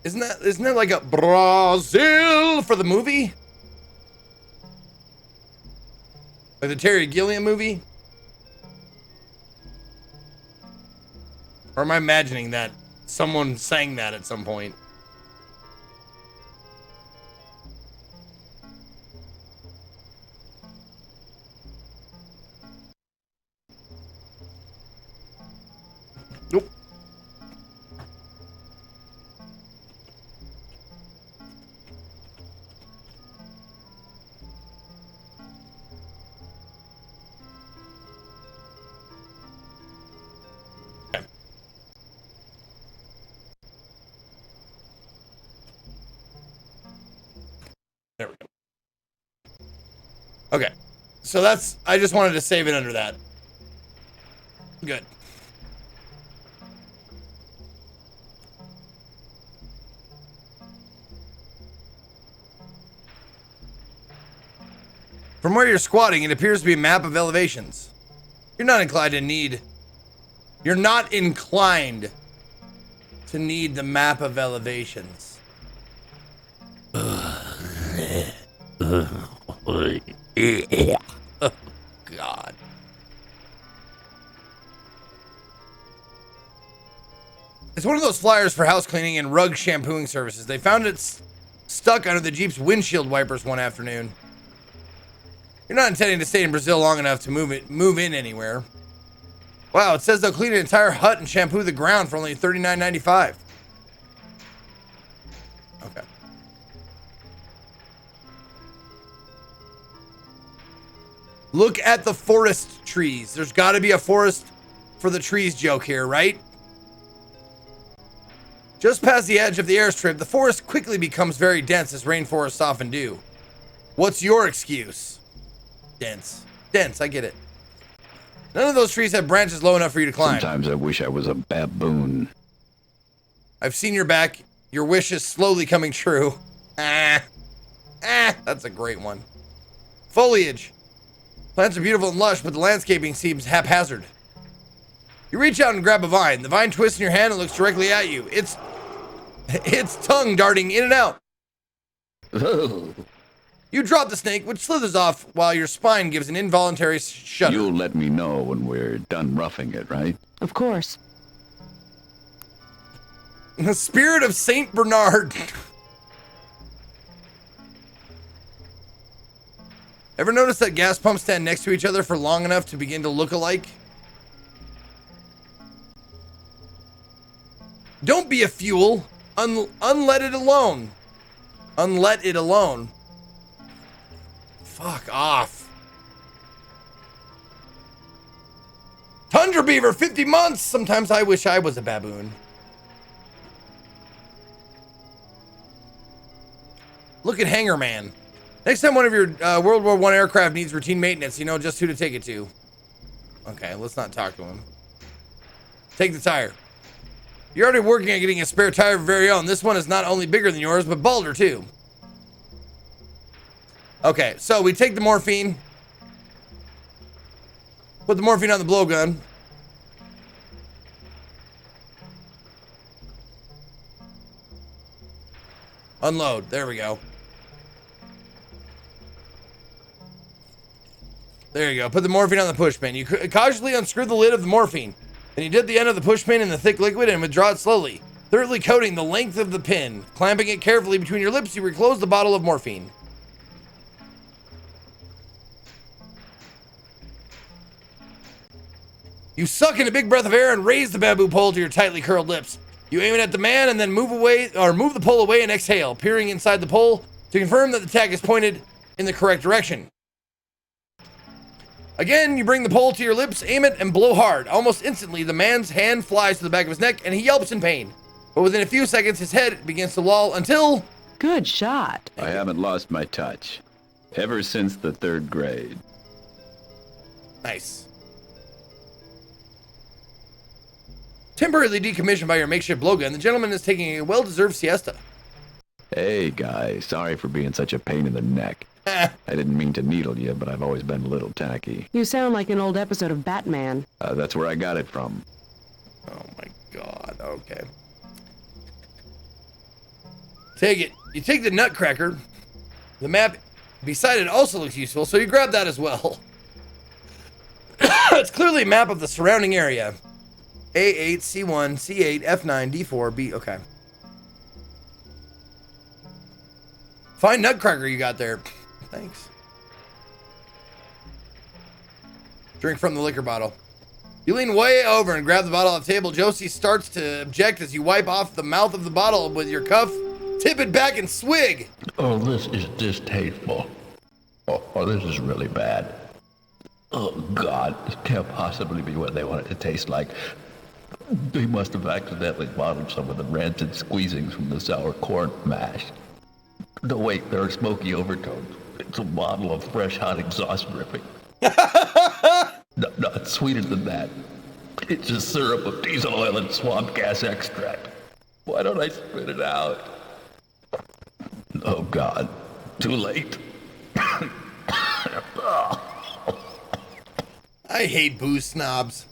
A: Isn't that like a Brazil for the movie? Like the Terry Gilliam movie? Or am I imagining that someone sang that at some point? Nope. There we go. Okay. So that's, I just wanted to save it under that. Good. From where you're squatting, it appears to be a map of elevations. You're not inclined to need the map of elevations. Oh, God. It's one of those flyers for house cleaning and rug shampooing services. They found it stuck under the Jeep's windshield wipers one afternoon. You're not intending to stay in Brazil long enough to move in anywhere. Wow, it says they'll clean an entire hut and shampoo the ground for only $39.95. Okay. Look at the forest trees. There's got to be a forest for the trees joke here, right? Just past the edge of the airstrip, the forest quickly becomes very dense as rainforests often do. What's your excuse? Dense. Dense, I get it. None of those trees have branches low enough for you to climb.
C: Sometimes I wish I was a baboon.
A: I've seen your back. Your wish is slowly coming true. That's a great one. Foliage. Plants are beautiful and lush, but the landscaping seems haphazard. You reach out and grab a vine. The vine twists in your hand and looks directly at you. Its tongue darting in and out. You drop the snake, which slithers off while your spine gives an involuntary shudder.
C: You'll let me know when we're done roughing it, right?
D: Of course.
A: The spirit of Saint Bernard. Ever notice that gas pumps stand next to each other for long enough to begin to look alike? Don't be a fuel. Unlet it alone. Unlet it alone. Fuck off. Tundra beaver, 50 months. Sometimes I wish I was a baboon. Look at Hangar Man. Next time one of your World War I aircraft needs routine maintenance, you know just who to take it to. Okay, let's not talk to him. Take the tire. You're already working on getting a spare tire of your very own. This one is not only bigger than yours, but balder too. Okay, so we take the morphine. Put the morphine on the blowgun. Unload. There we go. There you go. Put the morphine on the push pin. You cautiously unscrew the lid of the morphine. Then you dip the end of the push pin in the thick liquid and withdraw it slowly, thoroughly coating the length of the pin. Clamping it carefully between your lips, you reclose the bottle of morphine. You suck in a big breath of air and raise the bamboo pole to your tightly curled lips. You aim it at the man and then move the pole away and exhale, peering inside the pole to confirm that the tag is pointed in the correct direction. Again, you bring the pole to your lips, aim it, and blow hard. Almost instantly, the man's hand flies to the back of his neck, and he yelps in pain. But within a few seconds, his head begins to loll until...
D: Good shot.
C: I haven't lost my touch. Ever since the 3rd grade.
A: Nice. Temporarily decommissioned by your makeshift blowgun, the gentleman is taking a well-deserved siesta.
C: Hey, guy. Sorry for being such a pain in the neck. I didn't mean to needle you, but I've always been a little tacky.
D: You sound like an old episode of Batman.
C: That's where I got it from.
A: Oh my god, okay. Take it. You take the nutcracker. The map beside it also looks useful, so you grab that as well. It's clearly a map of the surrounding area. A8, C1, C8, F9, D4, B. Okay. Fine nutcracker you got there. Thanks. Drink from the liquor bottle. You lean way over and grab the bottle off the table. Josie starts to object as you wipe off the mouth of the bottle with your cuff. Tip it back and swig.
I: Oh, this is distasteful. Oh, this is really bad. Oh, God, this can't possibly be what they want it to taste like. They must have accidentally bottled some of the rancid squeezings from the sour corn mash. No, wait, there are smoky overtones. It's a bottle of fresh, hot exhaust dripping. No, it's sweeter than that. It's just syrup of diesel oil and swamp gas extract. Why don't I spit it out? Oh, God. Too late.
A: I hate booze snobs.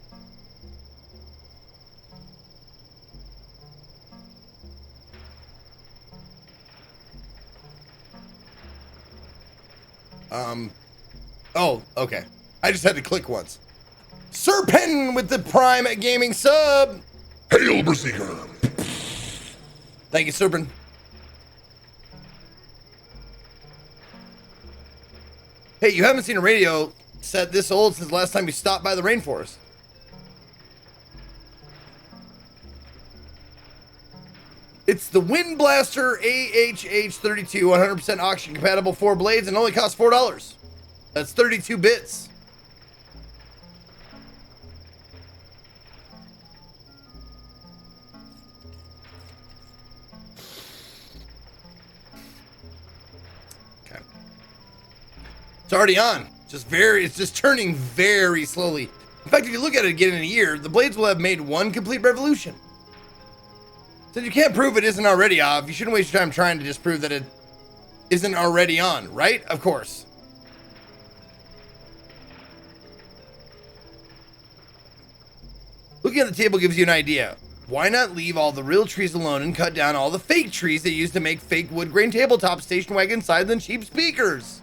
A: Oh, okay. I just had to click once. Sir Penn with the Prime Gaming sub.
J: Hail, Berserker.
A: Thank you, Serpent. Hey, you haven't seen a radio set this old since the last time you stopped by the rainforest. It's the Wind Blaster AHH32, 100% auction compatible, 4 blades, and only costs $4. That's 32 bits. Okay. It's already on. It's just turning very slowly. In fact, if you look at it again in a year, the blades will have made one complete revolution. Since you can't prove it isn't already off, you shouldn't waste your time trying to disprove that it isn't already on, right? Of course. Looking at the table gives you an idea. Why not leave all the real trees alone and cut down all the fake trees they use to make fake wood grain tabletop station wagon sides and cheap speakers?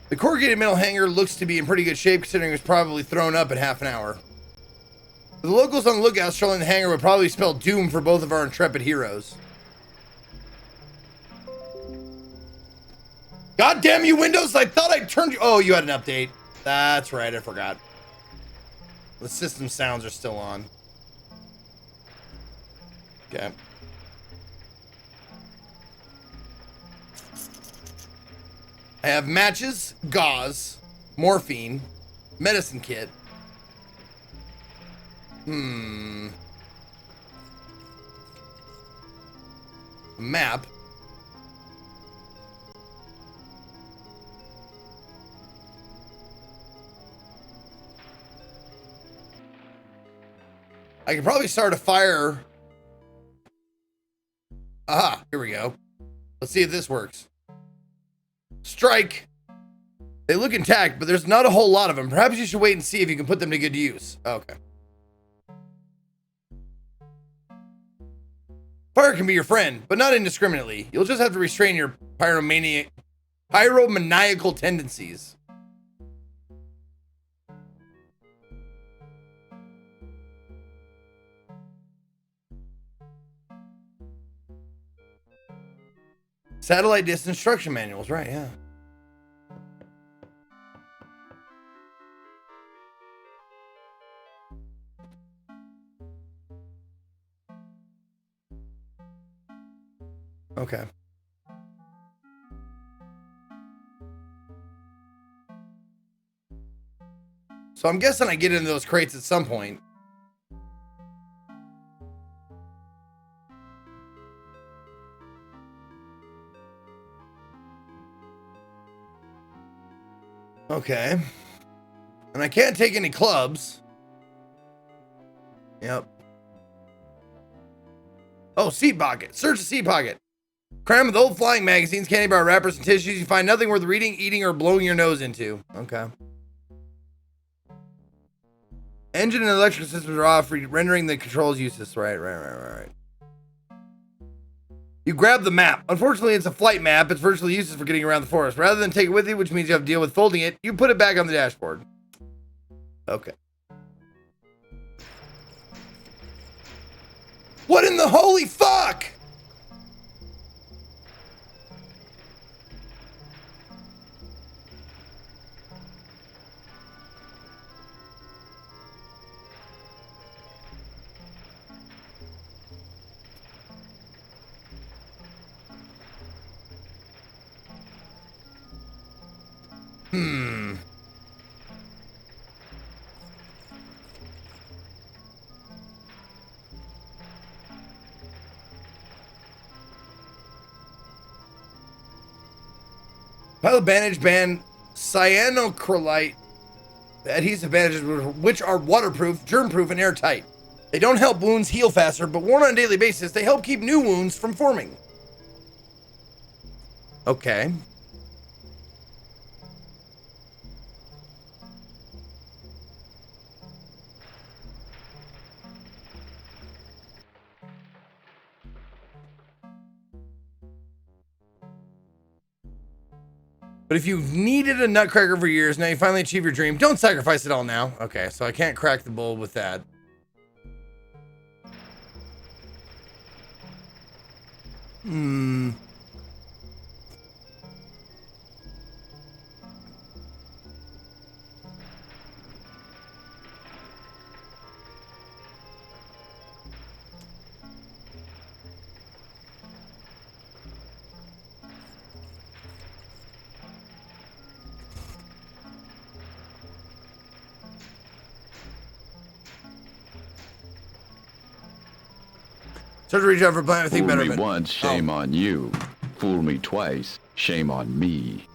A: The corrugated metal hanger looks to be in pretty good shape considering it was probably thrown up in half an hour. The locals on the lookout strolling the hangar would probably spell doom for both of our intrepid heroes. God damn you, Windows! I thought I turned you. Oh, you had an update. That's right, I forgot. The system sounds are still on. Okay. I have matches, gauze, morphine, medicine kit. Map. I could probably start a fire. Aha, here we go. Let's see if this works. Strike. They look intact, but there's not a whole lot of them. Perhaps you should wait and see if you can put them to good use. Okay. Fire can be your friend, but not indiscriminately. You'll just have to restrain your pyromaniacal tendencies. Satellite disk instruction manuals, right, yeah. Okay. So I'm guessing I get into those crates at some point. Okay. And I can't take any clubs. Yep. Oh, seat pocket. Search the seat pocket. Crammed with old flying magazines, candy bar wrappers, and tissues, you find nothing worth reading, eating, or blowing your nose into. Okay. Engine and electrical systems are off, rendering the controls useless. Right. You grab the map. Unfortunately, it's a flight map. It's virtually useless for getting around the forest. Rather than take it with you, which means you have to deal with folding it, you put it back on the dashboard. Okay. What in the holy fuck? Pilot bandage band cyanoacrylate adhesive bandages which are waterproof, germ-proof, and airtight. They don't help wounds heal faster, but worn on a daily basis, they help keep new wounds from forming. Okay. But if you've needed a nutcracker for years, now you finally achieve your dream, don't sacrifice it all now. Okay, so I can't crack the bowl with that. Start to reach out for plan. I think
C: Fool
A: better
C: me
A: of it.
C: once, shame on you. Fool me twice, shame on me.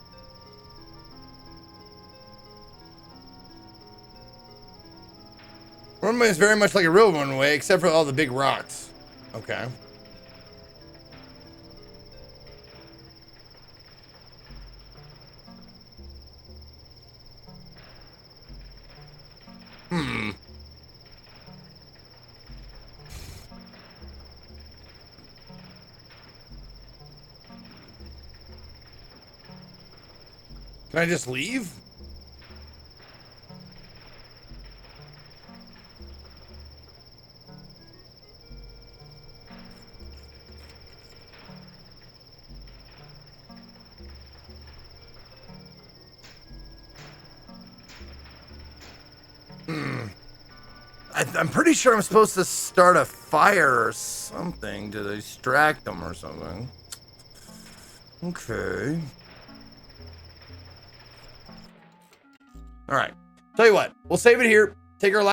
A: Runway is very much like a real runway, except for all the big rocks. Okay. Can I just leave? I'm pretty sure I'm supposed to start a fire or something to distract them or something. Okay. All right. Tell you what, we'll save it here. Take our last